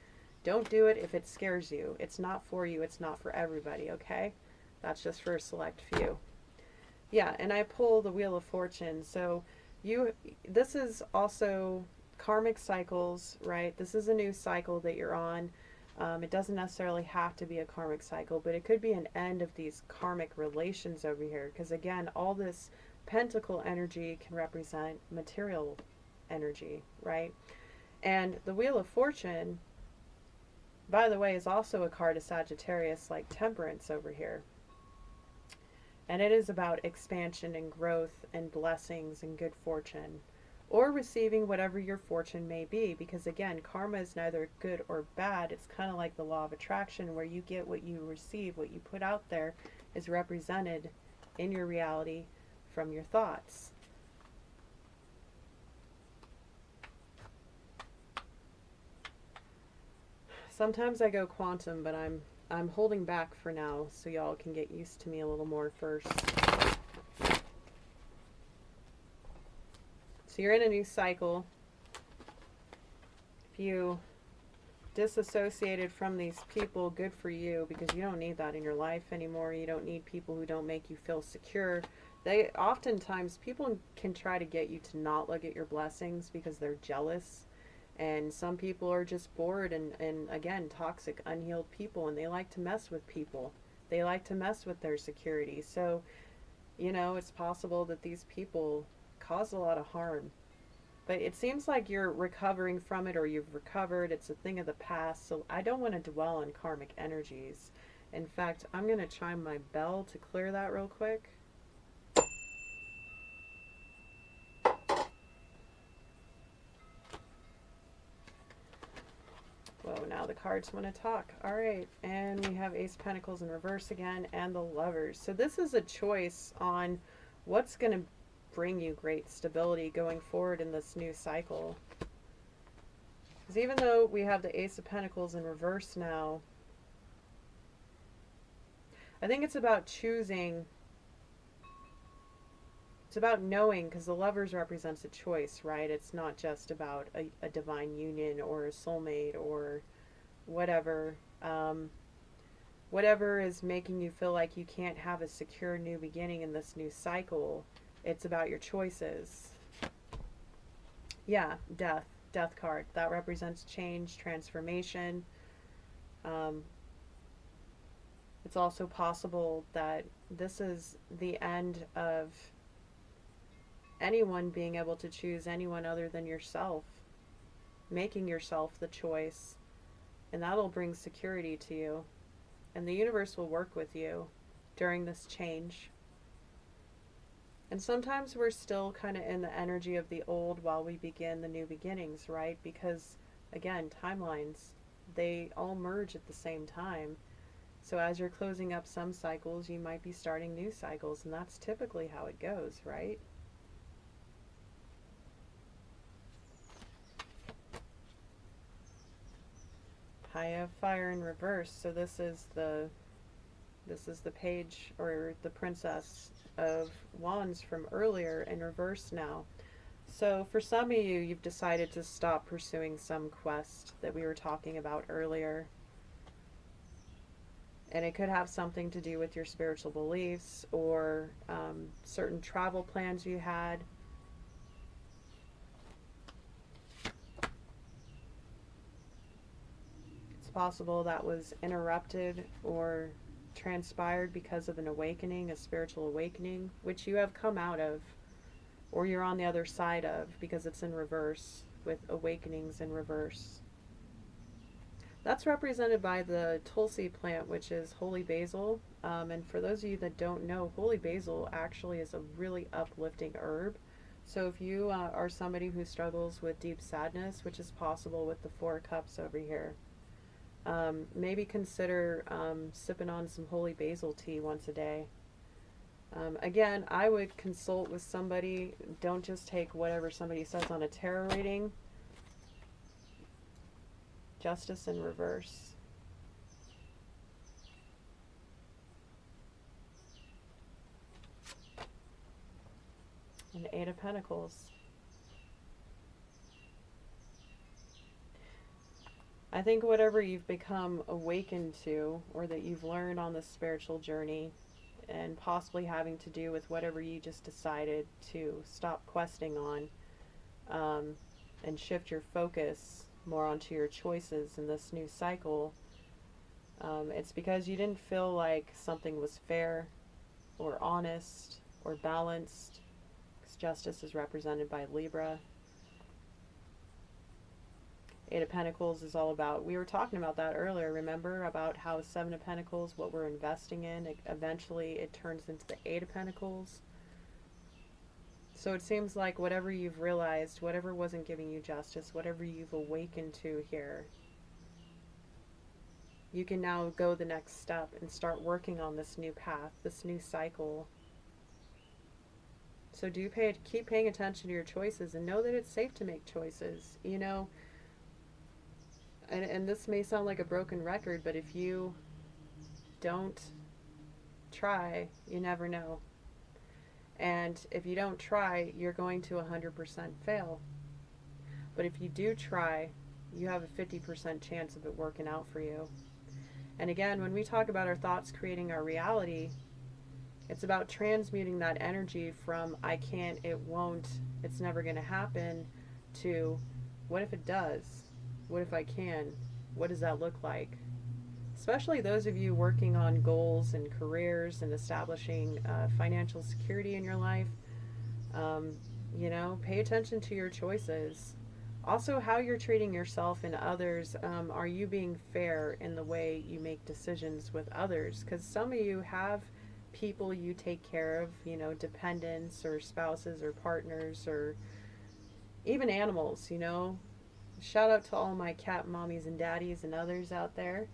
don't do it if it scares you. It's not for you. It's not for everybody, okay? That's just for a select few. Yeah, and I pull the Wheel of Fortune. So this is also karmic cycles, right? This is a new cycle that you're on. It doesn't necessarily have to be a karmic cycle, but it could be an end of these karmic relations over here. Because again, all this pentacle energy can represent material energy, right? And the Wheel of Fortune, by the way, is also a card of Sagittarius, like Temperance over here. And it is about expansion and growth and blessings and good fortune, or receiving whatever your fortune may be, because again, karma is neither good or bad. It's kind of like the law of attraction, where you get what you receive. What you put out there is represented in your reality from your thoughts. Sometimes I go quantum, but I'm holding back for now so y'all can get used to me a little more first. So you're in a new cycle. If you disassociated from these people, good for you, because you don't need that in your life anymore. You don't need people who don't make you feel secure. Oftentimes people can try to get you to not look at your blessings because they're jealous. And some people are just bored and again, toxic, unhealed people, and they like to mess with people. They like to mess with their security. So, it's possible that these people cause a lot of harm. But it seems like you're recovering from it, or you've recovered. It's a thing of the past. So I don't want to dwell on karmic energies. In fact, I'm going to chime my bell to clear that real quick. Whoa, now the cards want to talk. All right, and we have Ace of Pentacles in reverse again, and the Lovers. So this is a choice on what's going to bring you great stability going forward in this new cycle. Because even though we have the Ace of Pentacles in reverse now, I think it's about choosing. It's about knowing, because the Lovers represents a choice, right? It's not just about a divine union or a soulmate or whatever. Whatever is making you feel like you can't have a secure new beginning in this new cycle. It's about your choices. Yeah, death. Death card. That represents change, transformation. It's also possible that this is the end of anyone being able to choose anyone other than yourself, making yourself the choice, and that'll bring security to you, and the universe will work with you during this change. And sometimes we're still kind of in the energy of the old while we begin the new beginnings, right? Because, again, timelines, they all merge at the same time. So as you're closing up some cycles, you might be starting new cycles, and that's typically how it goes, right? High of Fire in reverse. So this is the page, or the Princess of Wands from earlier, in reverse now. So for some of you, you've decided to stop pursuing some quest that we were talking about earlier. And it could have something to do with your spiritual beliefs, or certain travel plans you had. It's possible that was interrupted or transpired because of an awakening, a spiritual awakening, which you have come out of, or you're on the other side of, because it's in reverse, with awakenings in reverse. That's represented by the Tulsi plant, which is holy basil. And for those of you that don't know, holy basil actually is a really uplifting herb. So if you are somebody who struggles with deep sadness, which is possible with the Four Cups over here, maybe consider sipping on some holy basil tea once a day. Again, I would consult with somebody. Don't just take whatever somebody says on a tarot reading. Justice in reverse. And Eight of Pentacles. I think whatever you've become awakened to, or that you've learned on this spiritual journey, and possibly having to do with whatever you just decided to stop questing on, and shift your focus more onto your choices in this new cycle, it's because you didn't feel like something was fair or honest or balanced, because justice is represented by Libra. Eight of Pentacles is all about, we were talking about that earlier, remember, about how Seven of Pentacles, what we're investing in, eventually it turns into the Eight of Pentacles. So it seems like whatever you've realized, whatever wasn't giving you justice, whatever you've awakened to here, you can now go the next step and start working on this new path, this new cycle. So keep paying attention to your choices, and know that it's safe to make choices. You know, and this may sound like a broken record, but if you don't try, you never know. And if you don't try, you're going to 100% fail. But if you do try, you have a 50% chance of it working out for you. And again, when we talk about our thoughts creating our reality, it's about transmuting that energy from I can't, it won't, it's never going to happen, to what if it does? What if I can? What does that look like? Especially those of you working on goals and careers and establishing financial security in your life. You know, pay attention to your choices. Also, how you're treating yourself and others. Are you being fair in the way you make decisions with others? Because some of you have people you take care of, you know, dependents or spouses or partners or even animals, you know. Shout out to all my cat mommies and daddies and others out there.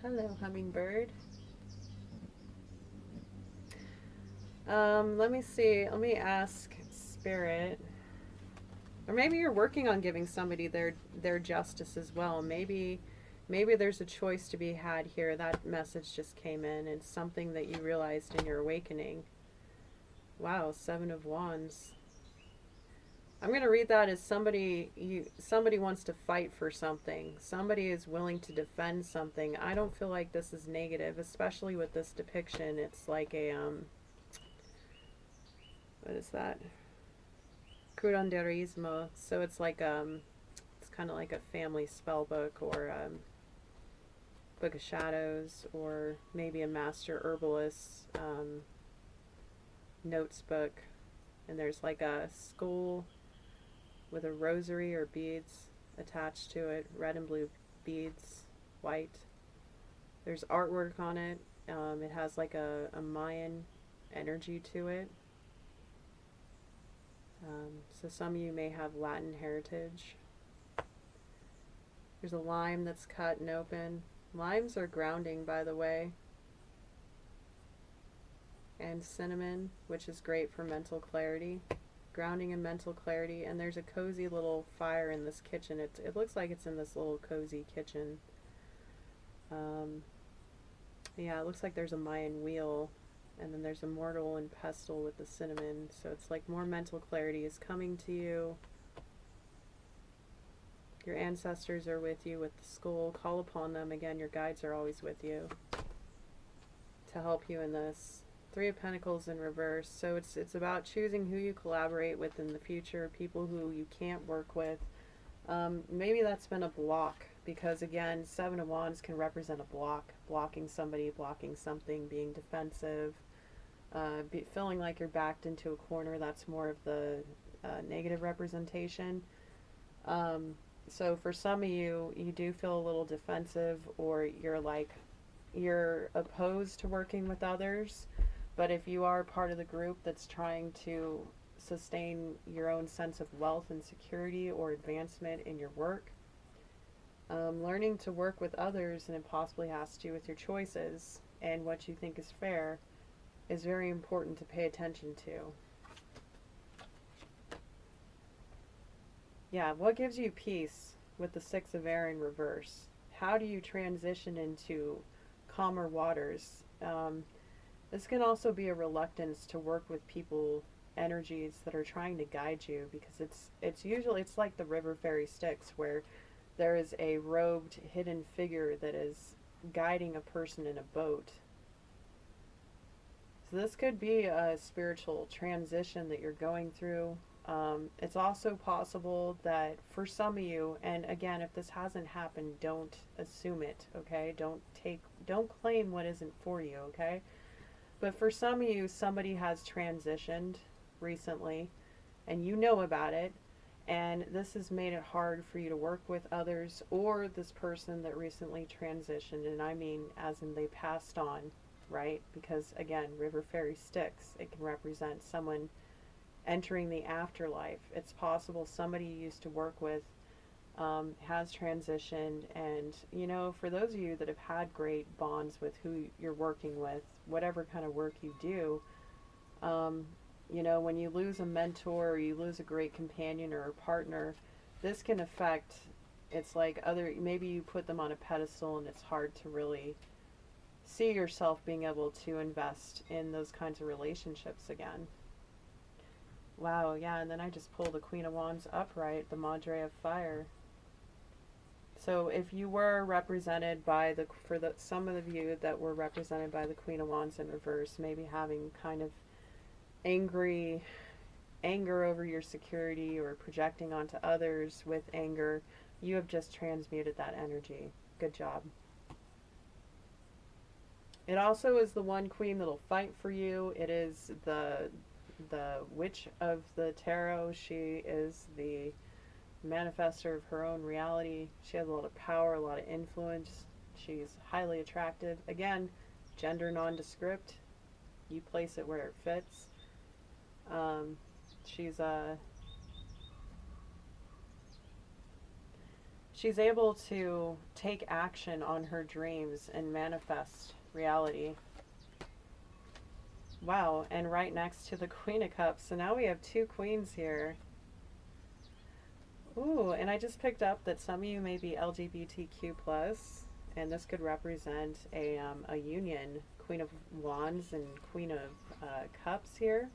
Hello, hummingbird. Let me see. Let me ask Spirit. Or maybe you're working on giving somebody their justice as well. Maybe there's a choice to be had here. That message just came in. It's something that you realized in your awakening. Wow, Seven of Wands. I'm going to read that as somebody wants to fight for something. Somebody is willing to defend something. I don't feel like this is negative, especially with this depiction. It's like a what is that? Curanderismo. So it's like it's kind of like a family spell book, or Book of Shadows, or maybe a master herbalist notes book. And there's like a skull with a rosary or beads attached to it, red and blue beads, white. There's artwork on it. It has like a Mayan energy to it. So some of you may have Latin heritage. There's a lime that's cut and open. Limes are grounding, by the way. And cinnamon, which is great for mental clarity. Grounding and mental clarity. And there's a cozy little fire in this kitchen. It looks like it's in this little cozy kitchen. Yeah, it looks like there's a Mayan wheel. And then there's a mortar and pestle with the cinnamon. So it's like more mental clarity is coming to you. Your ancestors are with you with the skull. Call upon them. Again, your guides are always with you to help you in this. Three of Pentacles in reverse. So it's about choosing who you collaborate with in the future, people who you can't work with. Maybe that's been a block because, again, Seven of Wands can represent a block. Blocking somebody, blocking something, being defensive, feeling like you're backed into a corner. That's more of the negative representation. So for some of you, you do feel a little defensive, or you're opposed to working with others. But if you are part of the group that's trying to sustain your own sense of wealth and security or advancement in your work, learning to work with others, and it possibly has to do with your choices and what you think is fair, is very important to pay attention to. Yeah, what gives you peace with the Six of Air in reverse? How do you transition into calmer waters? This can also be a reluctance to work with people, energies that are trying to guide you, because it's usually, it's like the river fairy Styx, where there is a robed hidden figure that is guiding a person in a boat. So this could be a spiritual transition that you're going through. It's also possible that for some of you, and again, if this hasn't happened, don't assume it, okay? Don't claim what isn't for you, okay? But for some of you, somebody has transitioned recently, and you know about it, and this has made it hard for you to work with others, or this person that recently transitioned, and I mean as in they passed on, right? Because again, River Fairy Styx, it can represent someone entering the afterlife. It's possible somebody you used to work with has transitioned, and you know, for those of you that have had great bonds with who you're working with, whatever kind of work you do, you know, when you lose a mentor or you lose a great companion or a partner, this can affect, it's like maybe you put them on a pedestal and it's hard to really see yourself being able to invest in those kinds of relationships again. Wow, yeah, and then I just pulled the Queen of Wands upright, the Madre of Fire. So if you were represented by some of you that were represented by the Queen of Wands in reverse, maybe having kind of anger over your security or projecting onto others with anger, you have just transmuted that energy. Good job. It also is the one queen that'll fight for you. It is the witch of the tarot. She is the manifester of her own reality. She has a lot of power, a lot of influence. She's highly attractive. Again, gender nondescript. You place it where it fits. She's able to take action on her dreams and manifest reality. Wow, and right next to the Queen of Cups. So now we have two queens here. Ooh, and I just picked up that some of you may be LGBTQ+, and this could represent a union, Queen of Wands and Queen of Cups here.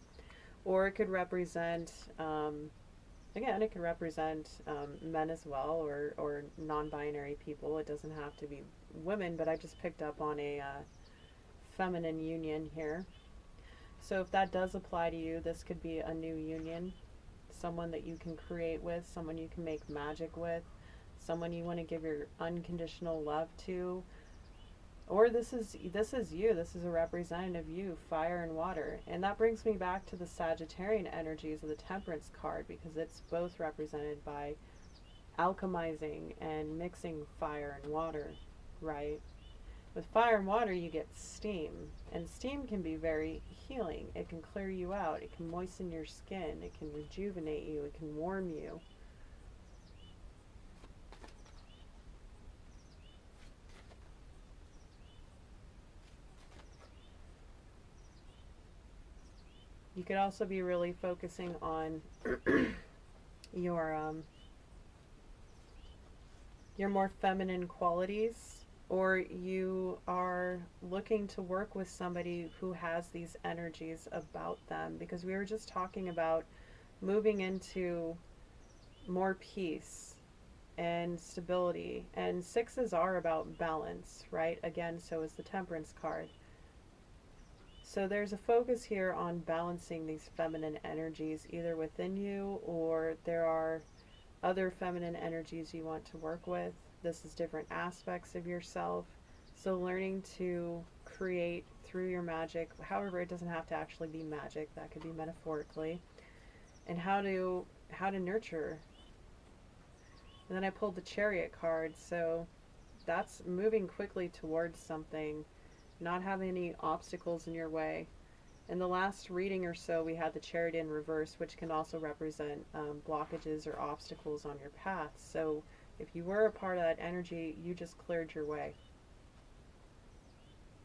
Or it could represent, again, it could represent men as well, or non-binary people. It doesn't have to be women, but I just picked up on a feminine union here. So if that does apply to you, this could be a new union. Someone that you can create with, someone you can make magic with, someone you want to give your unconditional love to. Or this is you, this is a representative you, fire and water. And that brings me back to the Sagittarian energies of the Temperance card, because it's both represented by alchemizing and mixing fire and water, right? With fire and water, you get steam. And steam can be very healing. It can clear you out. It can moisten your skin. It can rejuvenate you. It can warm you. You could also be really focusing on your more feminine qualities, or you are looking to work with somebody who has these energies about them, because we were just talking about moving into more peace and stability, and sixes are about balance, right? Again, so is the Temperance card. So there's a focus here on balancing these feminine energies either within you, or there are other feminine energies you want to work with. This is different aspects of yourself. So learning to create through your magic, however, it doesn't have to actually be magic, that could be metaphorically, and how to nurture. And then I pulled the Chariot card, so that's moving quickly towards something, not having any obstacles in your way. In the last reading or so, we had the Chariot in reverse, which can also represent blockages or obstacles on your path. So if you were a part of that energy, you just cleared your way.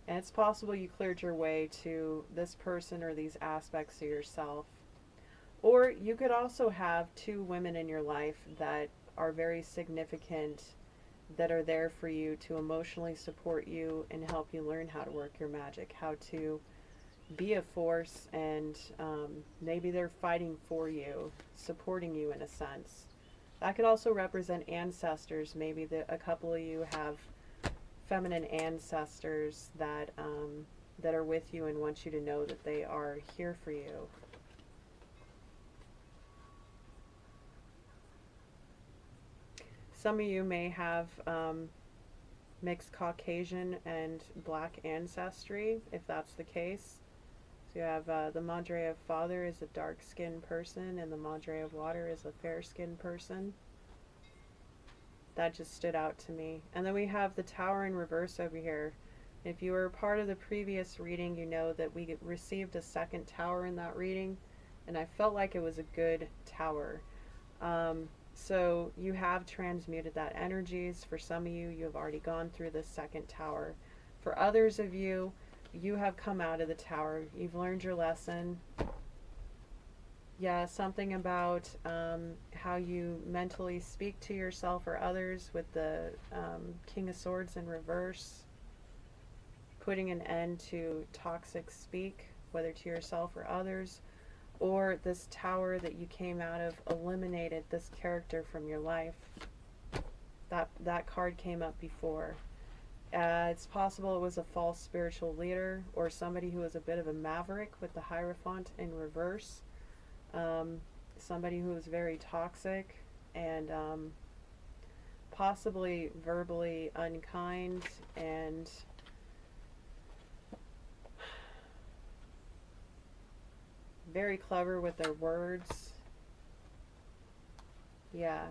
And it's possible you cleared your way to this person or these aspects of yourself. Or you could also have two women in your life that are very significant, that are there for you to emotionally support you and help you learn how to work your magic, how to be a force, and maybe they're fighting for you, supporting you in a sense. That could also represent ancestors. Maybe a couple of you have feminine ancestors that that are with you and want you to know that they are here for you. Some of you may have mixed Caucasian and black ancestry, if that's the case. So you have the Madre of Father is a dark-skinned person, and the Madre of Water is a fair-skinned person. That just stood out to me. And then we have the Tower in reverse over here. If you were part of the previous reading, you know that we received a second tower in that reading, and I felt like it was a good tower. So you have transmuted that energies. For some of you, you have already gone through the second tower. For others of you, you have come out of the tower. You've learned your lesson. Yeah, something about how you mentally speak to yourself or others with the King of Swords in reverse. Putting an end to toxic speak, whether to yourself or others. Or this tower that you came out of eliminated this character from your life. That card came up before. It's possible it was a false spiritual leader or somebody who was a bit of a maverick with the Hierophant in reverse. Somebody who was very toxic and possibly verbally unkind and very clever with their words. Yeah.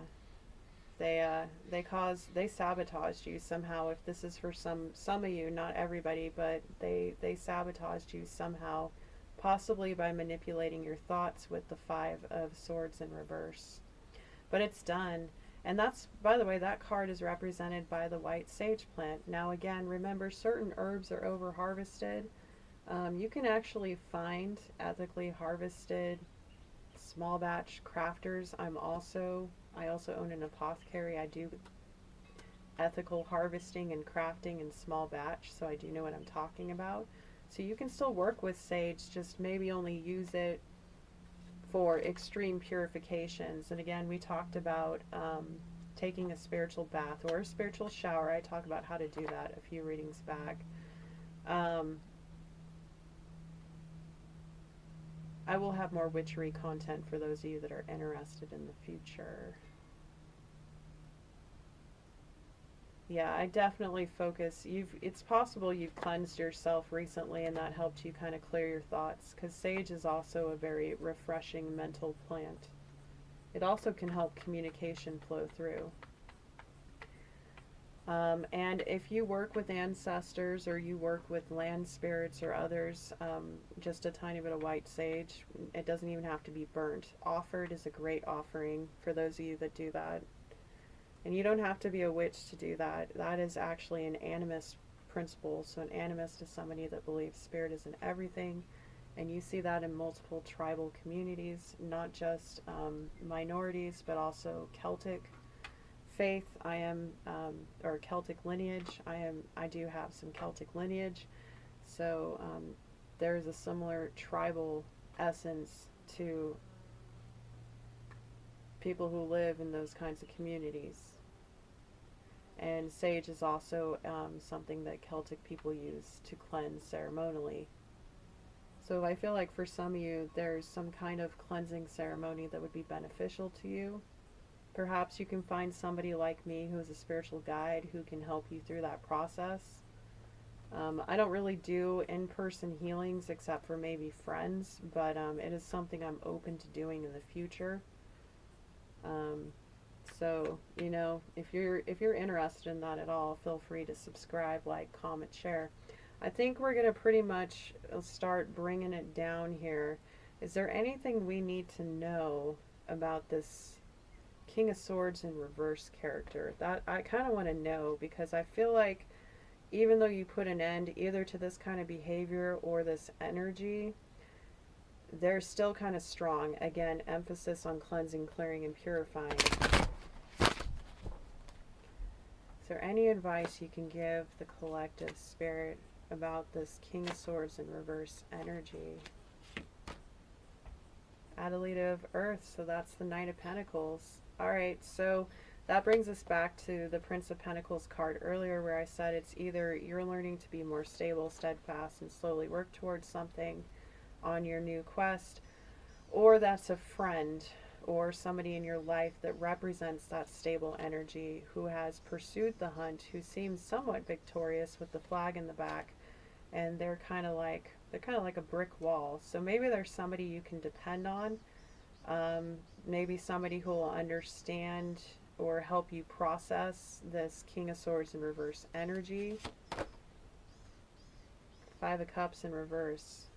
They sabotaged you somehow. If this is for some of you, not everybody, but they sabotaged you somehow, possibly by manipulating your thoughts with the Five of Swords in reverse. But it's done. And that's, by the way, that card is represented by the white sage plant. Now again, remember, certain herbs are over harvested. You can actually find ethically harvested small batch crafters. I also own an apothecary. I do ethical harvesting and crafting in small batch, so I do know what I'm talking about. So you can still work with sage, just maybe only use it for extreme purifications. And again, we talked about taking a spiritual bath or a spiritual shower. I talk about how to do that a few readings back. I will have more witchery content for those of you that are interested in the future. Yeah, I definitely focus. It's possible you've cleansed yourself recently and that helped you kind of clear your thoughts, because sage is also a very refreshing mental plant. It also can help communication flow through. And if you work with ancestors or you work with land spirits or others, just a tiny bit of white sage, it doesn't even have to be burnt. Offered is a great offering for those of you that do that. And you don't have to be a witch to do that. That is actually an animist principle. So, an animist is somebody that believes spirit is in everything. And you see that in multiple tribal communities, not just minorities, but also Celtic faith. I am, or Celtic lineage. I do have some Celtic lineage. So, there is a similar tribal essence to people who live in those kinds of communities. And sage is also something that Celtic people use to cleanse ceremonially. So I feel like for some of you, there's some kind of cleansing ceremony that would be beneficial to you. Perhaps you can find somebody like me who is a spiritual guide who can help you through that process. I don't really do in-person healings except for maybe friends, but it is something I'm open to doing in the future. So, you know, if you're interested in that at all, feel free to subscribe, like, comment, share. I think we're going to pretty much start bringing it down here. Is there anything we need to know about this King of Swords in reverse character? That I kind of want to know, because I feel like even though you put an end either to this kind of behavior or this energy, they're still kind of strong. Again, emphasis on cleansing, clearing, and purifying. Is there any advice you can give the collective spirit about this King of Swords in reverse energy? Adelaide of Earth, so that's the Knight of Pentacles. Alright, so that brings us back to the Prince of Pentacles card earlier, where I said it's either you're learning to be more stable, steadfast, and slowly work towards something on your new quest, or that's a friend or somebody in your life that represents that stable energy, who has pursued the hunt, who seems somewhat victorious with the flag in the back, and they're kind of like a brick wall. So maybe there's somebody you can depend on, maybe somebody who will understand or help you process this King of Swords in reverse energy. Five of Cups in reverse.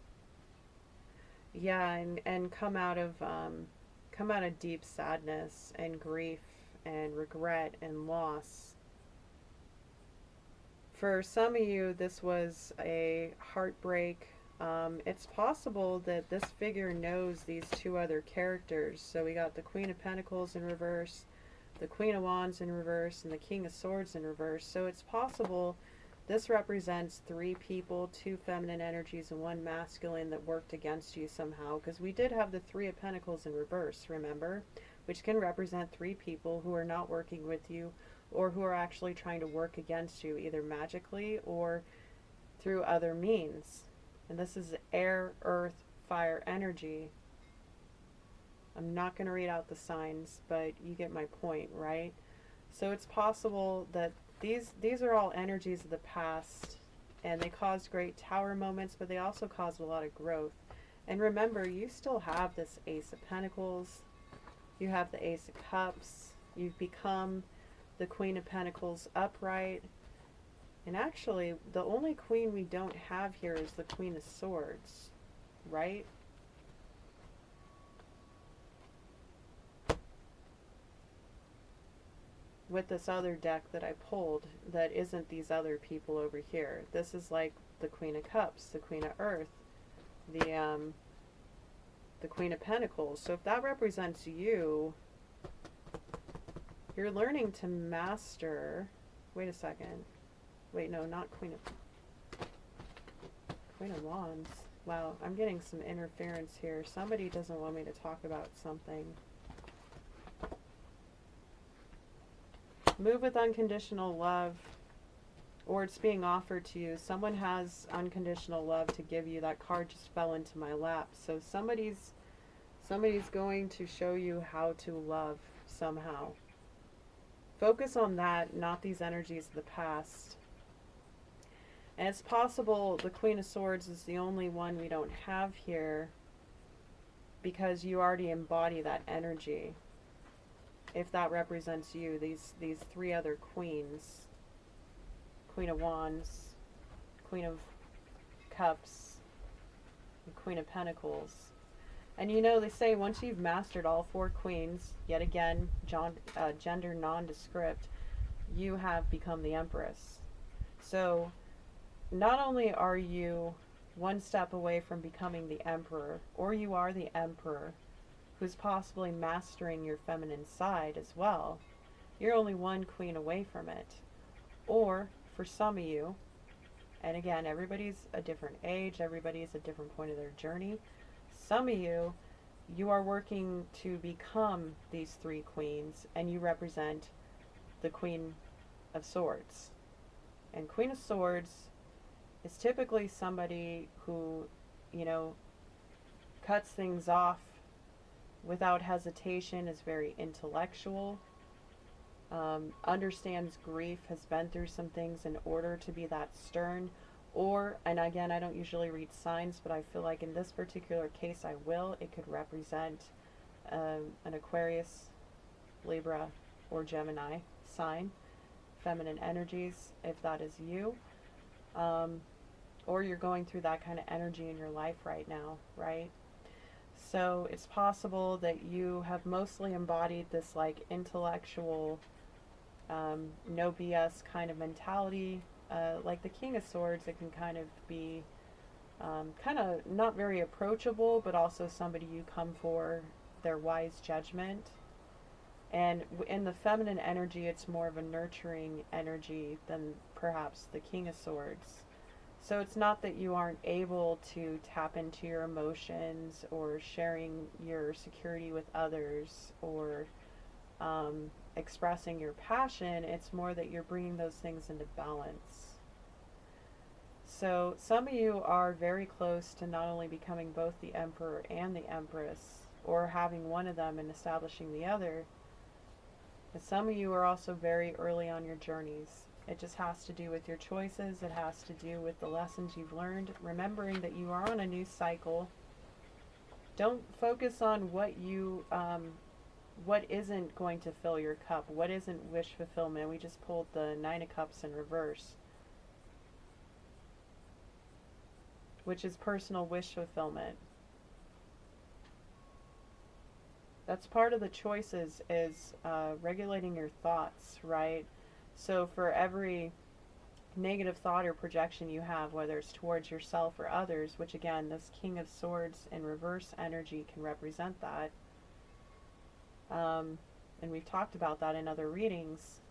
Yeah, and come out of deep sadness and grief and regret and loss. For some of you, this was a heartbreak. It's possible that this figure knows these two other characters. So we got the Queen of Pentacles in reverse, the Queen of Wands in reverse, and the King of Swords in reverse. So it's possible this represents three people, two feminine energies and one masculine, that worked against you somehow. Because we did have the Three of Pentacles in reverse, remember? Which can represent three people who are not working with you, or who are actually trying to work against you, either magically or through other means. And this is air, earth, fire energy. I'm not going to read out the signs, but you get my point, right? So it's possible that these are all energies of the past, and they caused great tower moments, but they also caused a lot of growth. And remember, you still have this Ace of Pentacles, you have the Ace of Cups, you've become the Queen of Pentacles upright, and actually the only queen we don't have here is the Queen of Swords, right? With this other deck that I pulled that isn't these other people over here. This is like the Queen of Cups, the Queen of Earth, the Queen of Pentacles. So if that represents you, you're learning to master. Wait a second. Wait, no, not Queen of Wands. Wow, I'm getting some interference here. Somebody doesn't want me to talk about something. Move with unconditional love, or it's being offered to you. Someone has unconditional love to give you. That card just fell into my lap. So somebody's going to show you how to love somehow. Focus on that, not these energies of the past. And it's possible the Queen of Swords is the only one we don't have here, because you already embody that energy. If that represents you, these three other queens, Queen of Wands, Queen of Cups, and Queen of Pentacles. And you know, they say once you've mastered all 4 queens, yet again, gender nondescript, you have become the Empress. So not only are you one step away from becoming the Emperor, or you are the Emperor who's possibly mastering your feminine side as well, you're only one queen away from it. Or for some of you, and again, everybody's a different age, everybody's a different point of their journey. Some of you, you are working to become these 3 queens, and you represent the Queen of Swords. And Queen of Swords is typically somebody who, you know, cuts things off without hesitation, is very intellectual, understands grief, has been through some things in order to be that stern. Or, and again, I don't usually read signs, but I feel like in this particular case I will. It could represent an Aquarius, Libra, or Gemini sign, feminine energies, if that is you. Or you're going through that kind of energy in your life right now, right? So it's possible that you have mostly embodied this like intellectual, no BS kind of mentality. Like the King of Swords, it can kind of be kind of not very approachable, but also somebody you come for their wise judgment. And in the feminine energy, it's more of a nurturing energy than perhaps the King of Swords. So it's not that you aren't able to tap into your emotions or sharing your security with others or expressing your passion. It's more that you're bringing those things into balance. So some of you are very close to not only becoming both the Emperor and the Empress, or having one of them and establishing the other, but some of you are also very early on your journeys. It just has to do with your choices. It has to do with the lessons you've learned. Remembering that you are on a new cycle. Don't focus on what you, what isn't going to fill your cup. What isn't wish fulfillment. We just pulled the 9 of Cups in reverse, which is personal wish fulfillment. That's part of the choices, is regulating your thoughts, right? So for every negative thought or projection you have, whether it's towards yourself or others, which again, this King of Swords in reverse energy can represent that. And we've talked about that in other readings.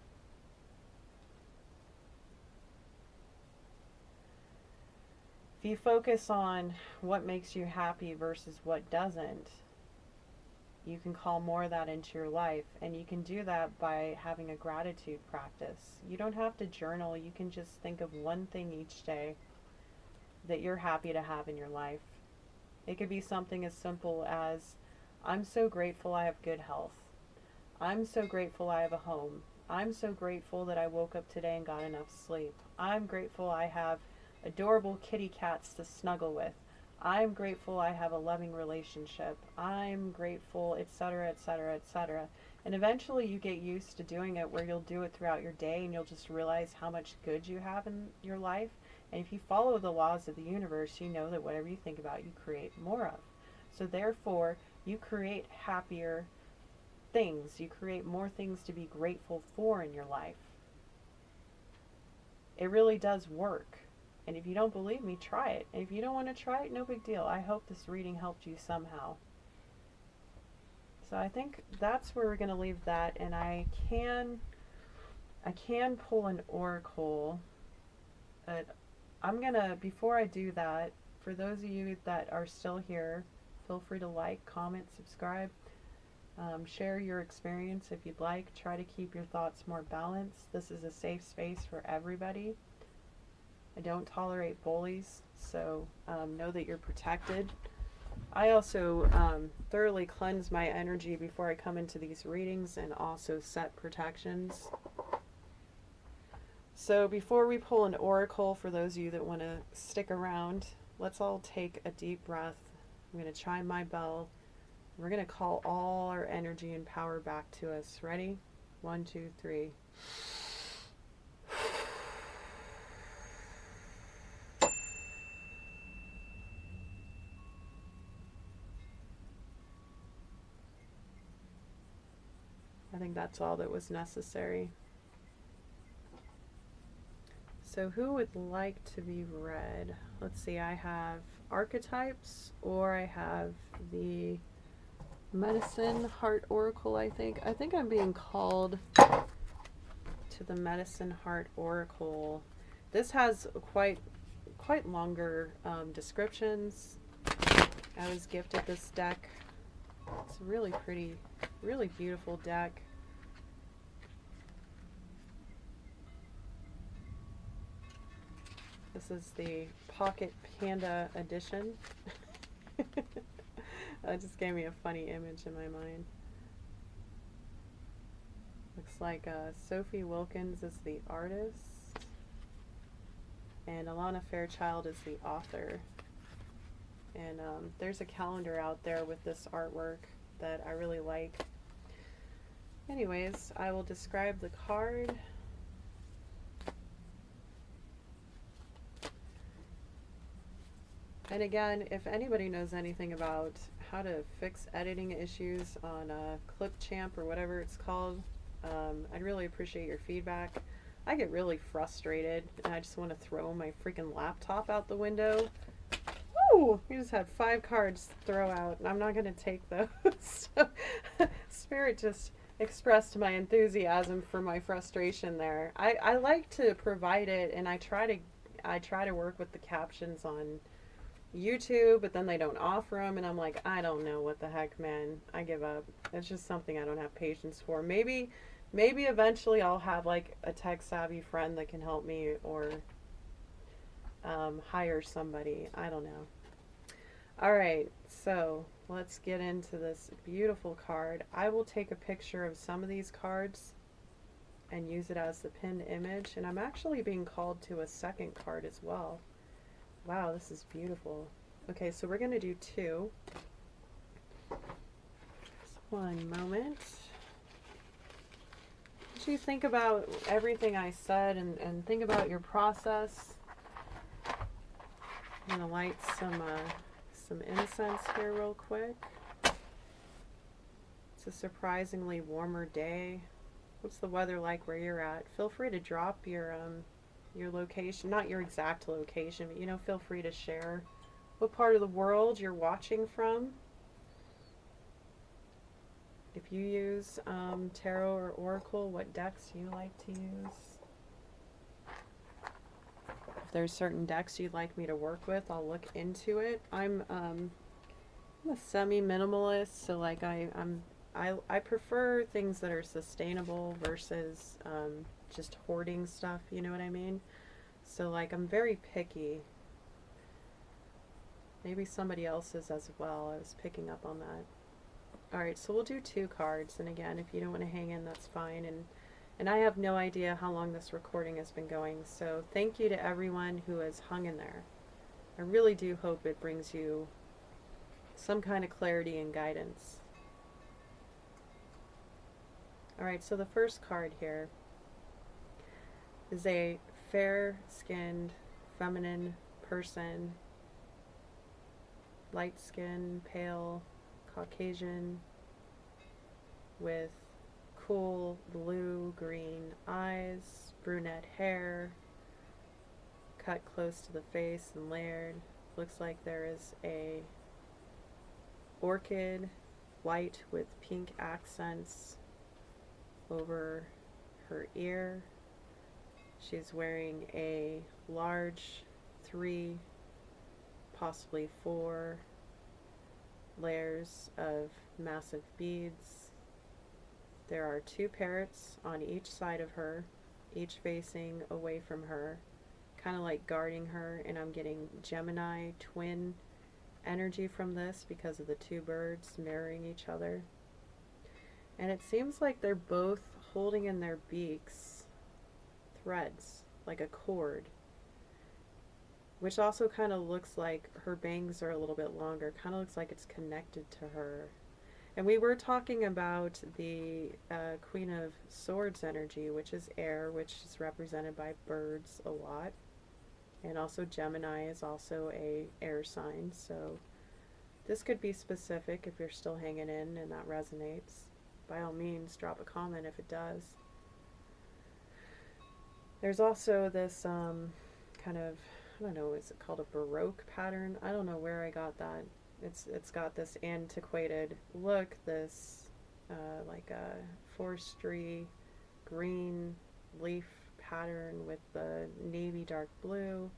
If you focus on what makes you happy versus what doesn't, you can call more of that into your life. And you can do that by having a gratitude practice. You don't have to journal. You can just think of one thing each day that you're happy to have in your life. It could be something as simple as, I'm so grateful I have good health. I'm so grateful I have a home. I'm so grateful that I woke up today and got enough sleep. I'm grateful I have adorable kitty cats to snuggle with. I'm grateful I have a loving relationship. I'm grateful, etc., etc., etc. And eventually you get used to doing it, where you'll do it throughout your day and you'll just realize how much good you have in your life. And if you follow the laws of the universe, you know that whatever you think about, you create more of. So therefore, you create happier things. You create more things to be grateful for in your life. It really does work. And if you don't believe me, try it. And if you don't want to try it, no big deal. I hope this reading helped you somehow. So I think that's where we're going to leave that. And I can pull an oracle. I'm going to, before I do that, for those of you that are still here, feel free to like, comment, subscribe. Share your experience if you'd like. Try to keep your thoughts more balanced. This is a safe space for everybody. I don't tolerate bullies, so know that you're protected. I also thoroughly cleanse my energy before I come into these readings, and also set protections. So before we pull an oracle, for those of you that want to stick around, let's all take a deep breath. I'm going to chime my bell. We're going to call all our energy and power back to us. Ready? 1, 2, 3. think that's all that was necessary. So who would like to be read? Let's see, I have archetypes, or I have the Medicine Heart Oracle, I think. I think I'm being called to the Medicine Heart Oracle. This has quite longer descriptions. I was gifted this deck. It's a really pretty, really beautiful deck. This is the Pocket Panda edition. That just gave me a funny image in my mind. Looks like Sophie Wilkins is the artist, and Alana Fairchild is the author. And there's a calendar out there with this artwork that I really like. Anyways, I will describe the card. And again, if anybody knows anything about how to fix editing issues on Clipchamp or whatever it's called, I'd really appreciate your feedback. I get really frustrated and I just want to throw my freaking laptop out the window. Woo! We just had 5 cards to throw out, and I'm not going to take those. So, Spirit just expressed my enthusiasm for my frustration there. I like to provide it, and I try to work with the captions on YouTube, but then they don't offer them, and I'm like, I don't know what the heck, man. I give up. It's just something I don't have patience for. Maybe eventually I'll have like a tech savvy friend that can help me, or hire somebody. I don't know. All right, so let's get into this beautiful card. I will take a picture of some of these cards and use it as the pinned image, and I'm actually being called to a second card as well. Wow, this is beautiful. Okay, so we're going to do 2. Just one moment. Did you think about everything I said and think about your process? I'm going to light some incense here real quick. It's a surprisingly warmer day. What's the weather like where you're at? Feel free to drop your location, not your exact location, but feel free to share what part of the world you're watching from. If you use tarot or oracle, what decks do you like to use? If there's certain decks you'd like me to work with, I'll look into it. I'm a semi-minimalist, so like I prefer things that are sustainable versus just hoarding stuff, you know what I mean? So like I'm very picky. Maybe somebody else is as well. I was picking up on that. Alright, so we'll do 2 cards, and again, if you don't want to hang in, that's fine. And I have no idea how long this recording has been going, so thank you to everyone who has hung in there. I really do hope it brings you some kind of clarity and guidance. Alright, so the first card here is a fair-skinned, feminine person, light skin, pale, Caucasian, with cool blue-green eyes, brunette hair, cut close to the face and layered. Looks like there is a orchid, white with pink accents over her ear. She's wearing a large 3, possibly 4 layers of massive beads. There are 2 parrots on each side of her, each facing away from her, kind of like guarding her, and I'm getting Gemini twin energy from this because of the 2 birds mirroring each other. And it seems like they're both holding in their beaks threads, like a cord, which also kind of looks like her bangs are a little bit longer, kind of looks like it's connected to her. And we were talking about the Queen of Swords energy, which is air, which is represented by birds a lot. And also Gemini is also a air sign, so this could be specific if you're still hanging in and that resonates. by all means, drop a comment if it does. There's also this kind of, I don't know, is it called a Baroque pattern? I don't know where I got that. It's got this antiquated look, this like a forestry green leaf pattern with the navy dark blue.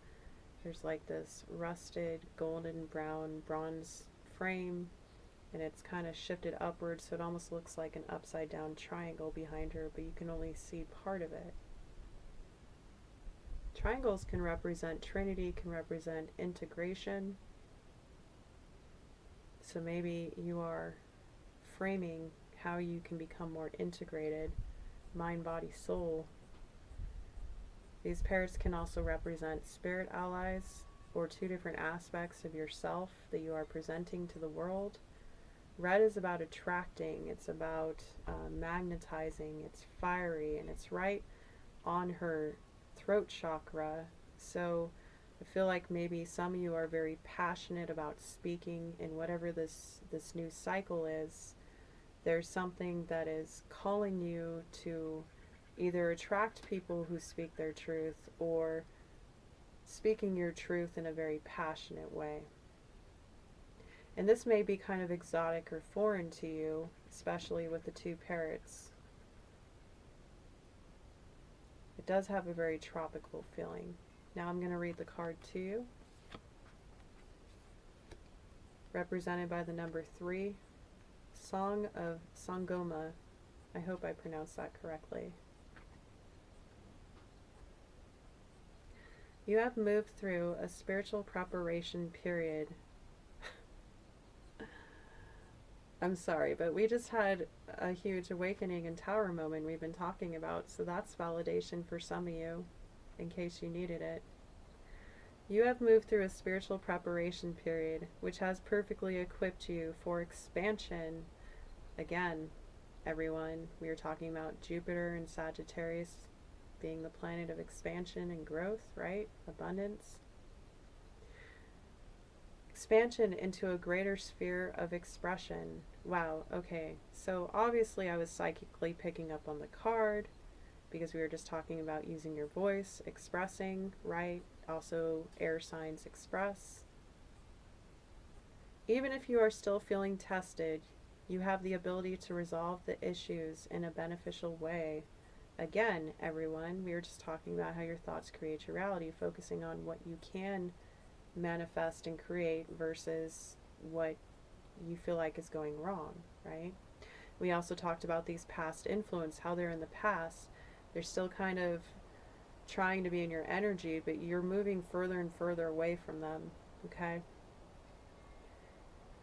There's like this rusted golden brown bronze frame, and it's kind of shifted upwards, so it almost looks like an upside down triangle behind her, but you can only see part of it. Triangles can represent Trinity, can represent integration. So maybe you are framing how you can become more integrated, mind, body, soul. These parrots can also represent spirit allies, or two different aspects of yourself that you are presenting to the world. Red is about attracting, it's about magnetizing, it's fiery, and it's right on her throat chakra. So I feel like maybe some of you are very passionate about speaking in whatever this new cycle is. There's something that is calling you to either attract people who speak their truth, or speaking your truth in a very passionate way. And this may be kind of exotic or foreign to you, especially with the two parrots. It does have a very tropical feeling. Now I'm going to read the card to you. Represented by the number 3, Song of Sangoma. I hope I pronounced that correctly. You have moved through a spiritual preparation period. I'm sorry, but we just had a huge awakening and tower moment we've been talking about, so that's validation for some of you, in case you needed it. You have moved through a spiritual preparation period, which has perfectly equipped you for expansion. Again, everyone, we are talking about Jupiter and Sagittarius being the planet of expansion and growth, right? Abundance. Expansion into a greater sphere of expression. Wow, okay. So obviously I was psychically picking up on the card because we were just talking about using your voice, expressing, right? Also, air signs express. Even if you are still feeling tested, you have the ability to resolve the issues in a beneficial way. Again, everyone, we were just talking about how your thoughts create your reality, focusing on what you can manifest and create versus what you feel like is going wrong, right? We also talked about these past influence, how they're in the past. They're still kind of trying to be in your energy, but you're moving further and further away from them, okay? It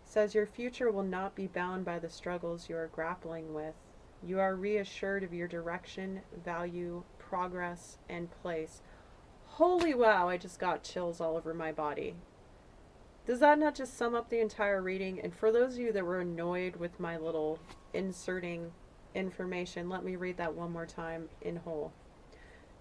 says your future will not be bound by the struggles you are grappling with. You are reassured of your direction, value, progress, and place. Holy wow, I just got chills all over my body. Does that not just sum up the entire reading? And for those of you that were annoyed with my little inserting information, let me read that one more time in whole.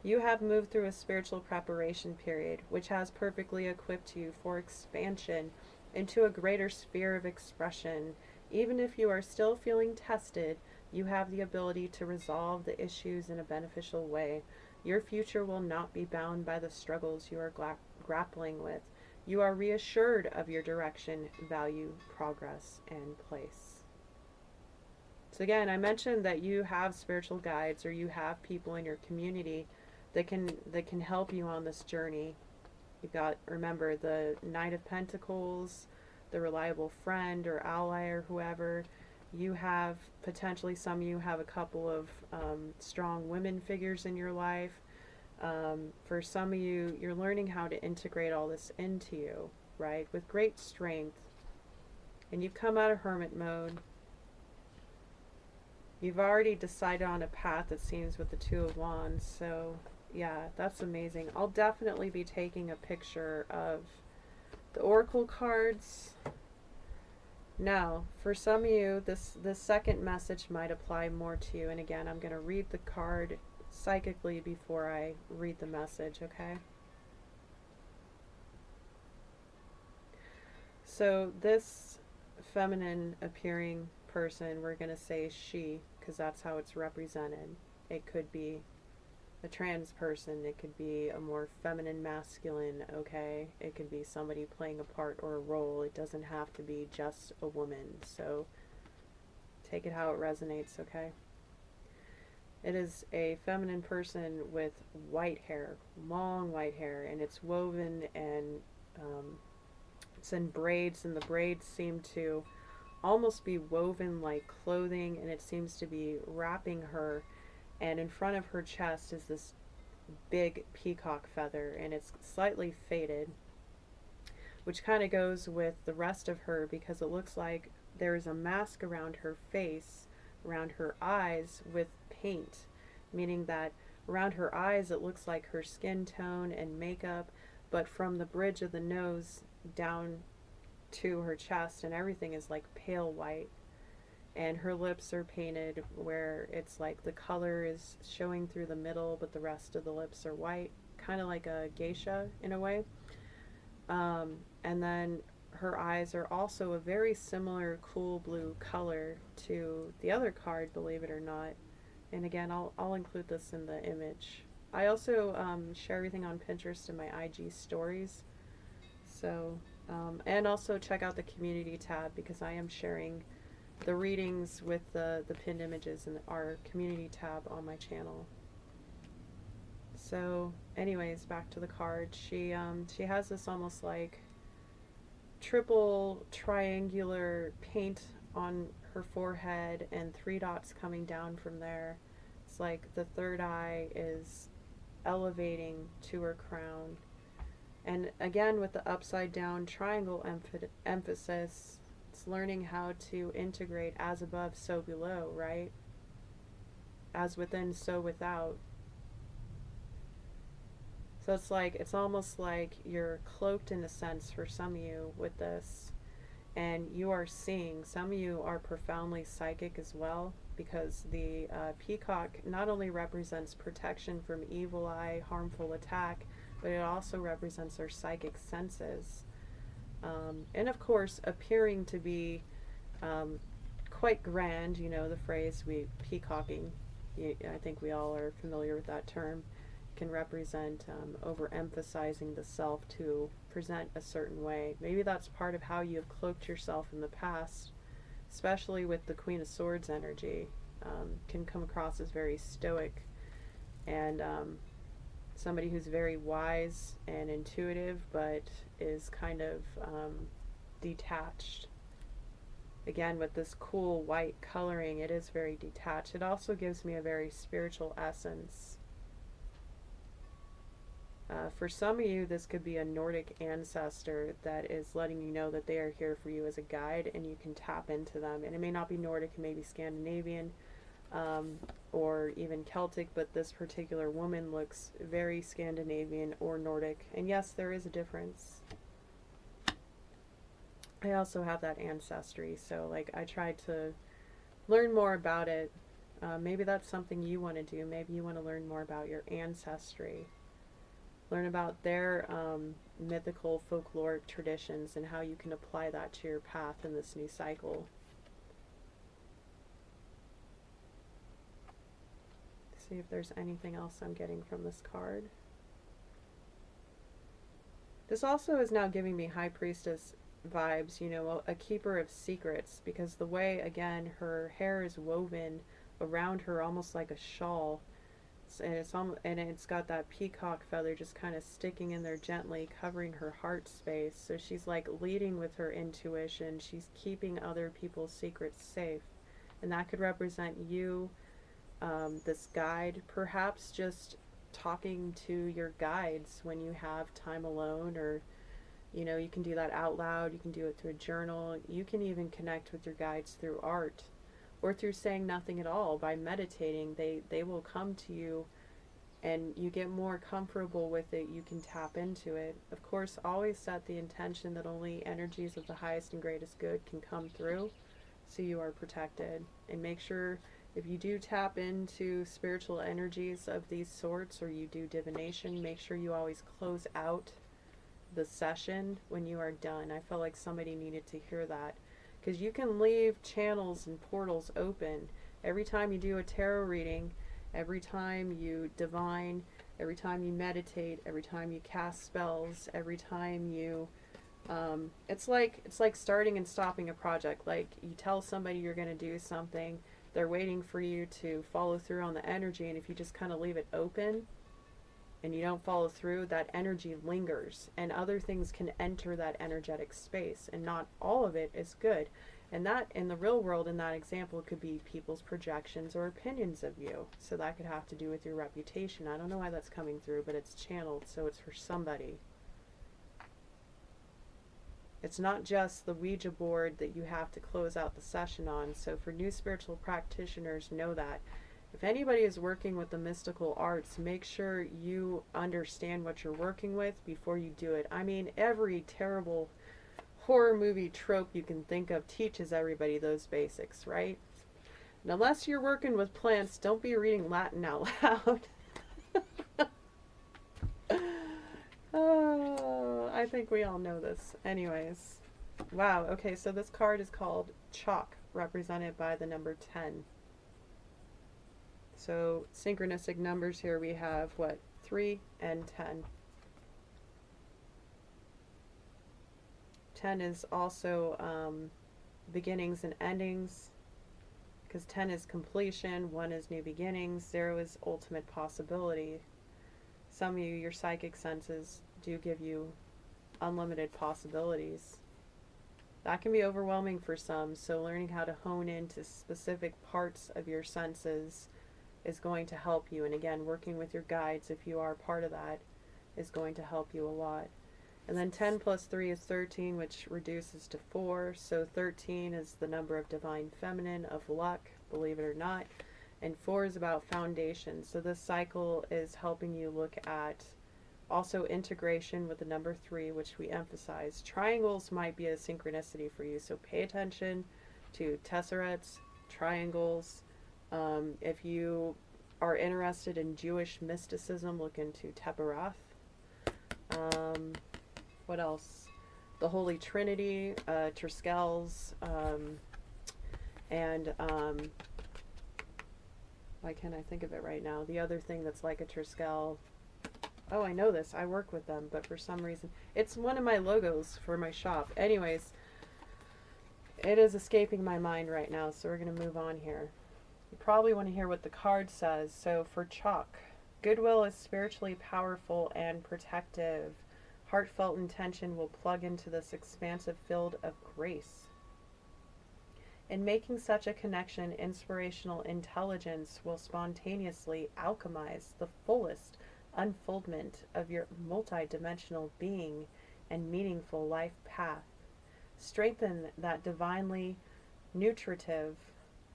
You have moved through a spiritual preparation period, which has perfectly equipped you for expansion into a greater sphere of expression. Even if you are still feeling tested, you have the ability to resolve the issues in a beneficial way. Your future will not be bound by the struggles you are grappling with. You are reassured of your direction, value, progress, and place. So again, I mentioned that you have spiritual guides, or you have people in your community that can help you on this journey. You've got, remember, the Knight of Pentacles, the reliable friend or ally or whoever. You have, potentially some of you have a couple of strong women figures in your life. For some of you, you're learning how to integrate all this into you, right? With great strength. And you've come out of hermit mode. You've already decided on a path, it seems, with the Two of Wands. So, yeah, that's amazing. I'll definitely be taking a picture of the oracle cards. Now, for some of you, this second message might apply more to you. And again, I'm going to read the card psychically before I read the message, okay? So this feminine appearing person, we're going to say she, because that's how it's represented. It could be a trans person, it could be a more feminine masculine, okay? It could be somebody playing a part or a role. It doesn't have to be just a woman. So take it how it resonates, okay? It is a feminine person with white hair, long white hair, and it's woven, and it's in braids, and the braids seem to almost be woven like clothing, and it seems to be wrapping her, and in front of her chest is this big peacock feather, and it's slightly faded, which kind of goes with the rest of her, because it looks like there's a mask around her face, around her eyes, with paint, meaning that around her eyes it looks like her skin tone and makeup, but from the bridge of the nose down to her chest and everything is like pale white. And her lips are painted where it's like the color is showing through the middle, but the rest of the lips are white, kind of like a geisha in a way. And then her eyes are also a very similar cool blue color to the other card, believe it or not. And again, I'll include this in the image. I also share everything on Pinterest in my IG stories. So, and also check out the community tab, because I am sharing the readings with the pinned images in our community tab on my channel. So anyways, back to the card. She has this almost like triple triangular paint on her forehead and 3 dots coming down from there. It's like the third eye is elevating to her crown. And again, with the upside down triangle emphasis, it's learning how to integrate as above, so below, right? As within, so without. So it's like, it's almost like you're cloaked in a sense for some of you with this, and you are seeing. Some of you are profoundly psychic as well, because the peacock not only represents protection from evil eye, harmful attack, but it also represents our psychic senses. And of course, appearing to be quite grand, you know, the phrase peacocking, I think we all are familiar with that term, can represent overemphasizing the self to present a certain way. Maybe that's part of how you have cloaked yourself in the past, especially with the Queen of Swords energy. Can come across as very stoic and somebody who's very wise and intuitive, but is kind of detached. Again, with this cool white coloring, it is very detached. It also gives me a very spiritual essence. For some of you, this could be a Nordic ancestor that is letting you know that they are here for you as a guide, and you can tap into them. And it may not be Nordic, it may be Scandinavian, or even Celtic, but this particular woman looks very Scandinavian or Nordic. And yes, there is a difference. I also have that ancestry, so like I try to learn more about it. Maybe that's something you want to do. Maybe you want to learn more about your ancestry. Learn about their mythical folkloric traditions and how you can apply that to your path in this new cycle. See if there's anything else I'm getting from this card. This also is now giving me High Priestess vibes, you know, a keeper of secrets, because the way, again, her hair is woven around her almost like a shawl, and it's got that peacock feather just kind of sticking in there gently, covering her heart space. So she's like leading with her intuition. She's keeping other people's secrets safe, and that could represent you, this guide, perhaps just talking to your guides when you have time alone, or you know, you can do that out loud, you can do it through a journal, you can even connect with your guides through art, or through saying nothing at all. By meditating, they will come to you, and you get more comfortable with it, you can tap into it. Of course, always set the intention that only energies of the highest and greatest good can come through, so you are protected. And make sure, if you do tap into spiritual energies of these sorts, or you do divination, make sure you always close out the session when you are done. I felt like somebody needed to hear that. because you can leave channels and portals open every time you do a tarot reading, every time you divine, every time you meditate, every time you cast spells, every time you it's like starting and stopping a project. Like, you tell somebody you're going to do something, they're waiting for you to follow through on the energy, and if you just kind of leave it open and you don't follow through, that energy lingers and other things can enter that energetic space, and not all of it is good. And that, in the real world, in that example, could be people's projections or opinions of you. So that could have to do with your reputation. I don't know why that's coming through, but it's channeled, so it's for somebody. It's not just the Ouija board that you have to close out the session on. So for new spiritual practitioners, know that. If anybody is working with the mystical arts, make sure you understand what you're working with before you do it. I mean, every terrible horror movie trope you can think of teaches everybody those basics, right? And unless you're working with plants, don't be reading Latin out loud. Oh, I think we all know this. Anyways. Wow, okay, so this card is called Chalk, represented by the number 10. So synchronistic numbers here we have, what, 3 and 10. 10 is also beginnings and endings, because 10 is completion, 1 is new beginnings, 0 is ultimate possibility. Some of you, your psychic senses do give you unlimited possibilities. That can be overwhelming for some, so learning how to hone into specific parts of your senses is going to help you. And again, working with your guides, if you are part of that, is going to help you a lot. And then 10 plus 3 is 13, which reduces to 4. So 13 is the number of divine feminine, of luck, believe it or not. And 4 is about foundation. So this cycle is helping you look at also integration with the number 3, which we emphasize. Triangles might be a synchronicity for you, so pay attention to tesseracts, triangles. If you are interested in Jewish mysticism, look into Teperath. What else? The Holy Trinity, Triskels, and why can't I think of it right now? The other thing that's like a Triskel. Oh, I know this. I work with them, but for some reason, it's one of my logos for my shop. Anyways, it is escaping my mind right now, so we're going to move on here. You probably want to hear what the card says. So for Chalk, goodwill is spiritually powerful and protective. Heartfelt intention will plug into this expansive field of grace. In making such a connection, inspirational intelligence will spontaneously alchemize the fullest unfoldment of your multidimensional being and meaningful life path. Strengthen that divinely nutritive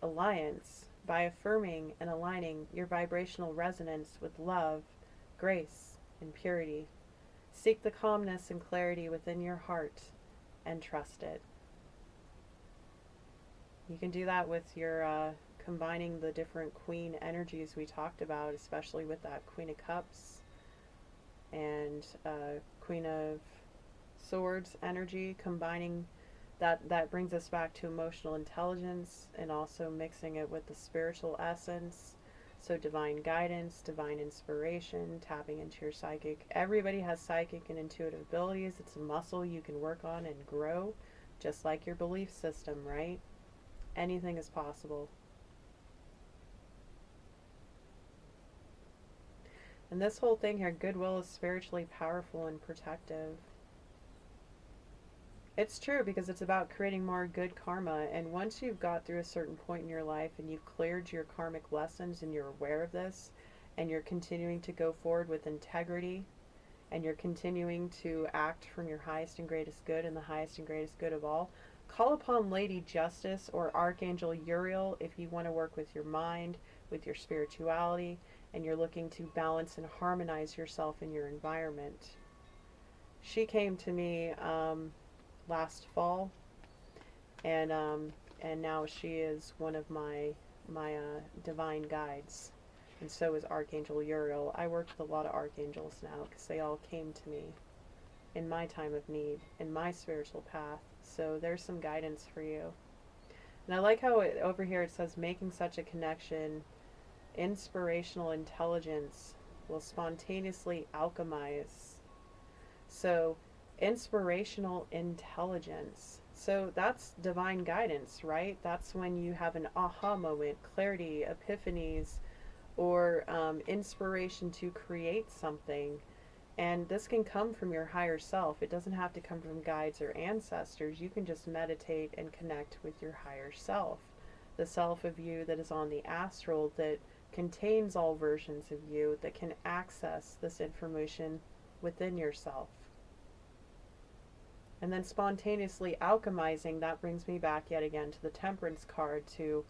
alliance by affirming and aligning your vibrational resonance with love, grace, and purity. Seek the calmness and clarity within your heart and trust it. You can do that with your combining the different queen energies we talked about, especially with that Queen of Cups and Queen of Swords energy. Combining that brings us back to emotional intelligence, and also mixing it with the spiritual essence. So divine guidance, divine inspiration, tapping into your psychic. Everybody has psychic and intuitive abilities. It's a muscle you can work on and grow, just like your belief system, right? Anything is possible. And this whole thing here, goodwill is spiritually powerful and protective. It's true, because it's about creating more good karma. And once you've got through a certain point in your life and you've cleared your karmic lessons and you're aware of this, and you're continuing to go forward with integrity, and you're continuing to act from your highest and greatest good and the highest and greatest good of all, call upon Lady Justice or Archangel Uriel if you want to work with your mind, with your spirituality, and you're looking to balance and harmonize yourself in your environment. She came to me last fall, and now she is one of my divine guides, and so is Archangel Uriel. I work with a lot of archangels now because they all came to me in my time of need, in my spiritual path. So there's some guidance for you. And I like how over here it says making such a connection, inspirational intelligence will spontaneously alchemize. So inspirational intelligence. So that's divine guidance, right? That's when you have an aha moment, clarity, epiphanies, or inspiration to create something. And this can come from your higher self. It doesn't have to come from guides or ancestors. You can just meditate and connect with your higher self, the self of you that is on the astral, that contains all versions of you, that can access this information within yourself. And then spontaneously alchemizing, that brings me back yet again to the Temperance card, to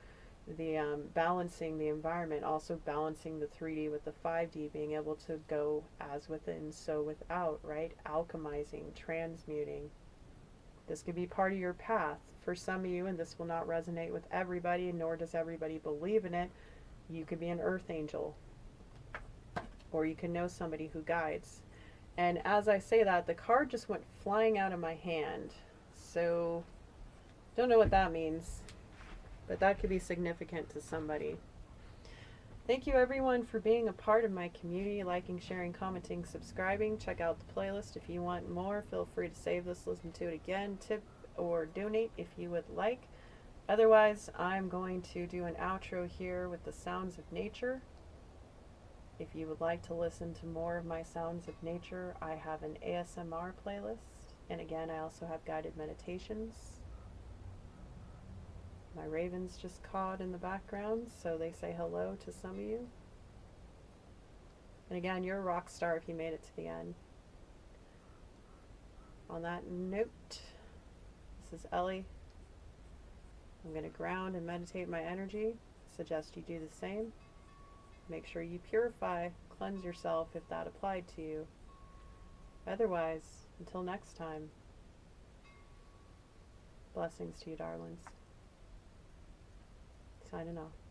the balancing the environment, also balancing the 3D with the 5D, being able to go as within, so without, right? Alchemizing, transmuting. This could be part of your path for some of you, and this will not resonate with everybody, nor does everybody believe in it. You could be an earth angel, or you can know somebody who guides. And as I say that, the card just went flying out of my hand. So, don't know what that means, but that could be significant to somebody. Thank you everyone for being a part of my community, liking, sharing, commenting, subscribing. Check out the playlist if you want more. Feel free to save this, listen to it again, tip or donate if you would like. Otherwise, I'm going to do an outro here with the sounds of nature. If you would like to listen to more of my sounds of nature, I have an ASMR playlist. And again, I also have guided meditations. My ravens just cawed in the background, so they say hello to some of you. And again, you're a rock star if you made it to the end. On that note, this is Ellie. I'm going to ground and meditate my energy. Suggest you do the same. Make sure you purify, cleanse yourself if that applied to you. Otherwise, until next time, blessings to you, darlings. Signing off.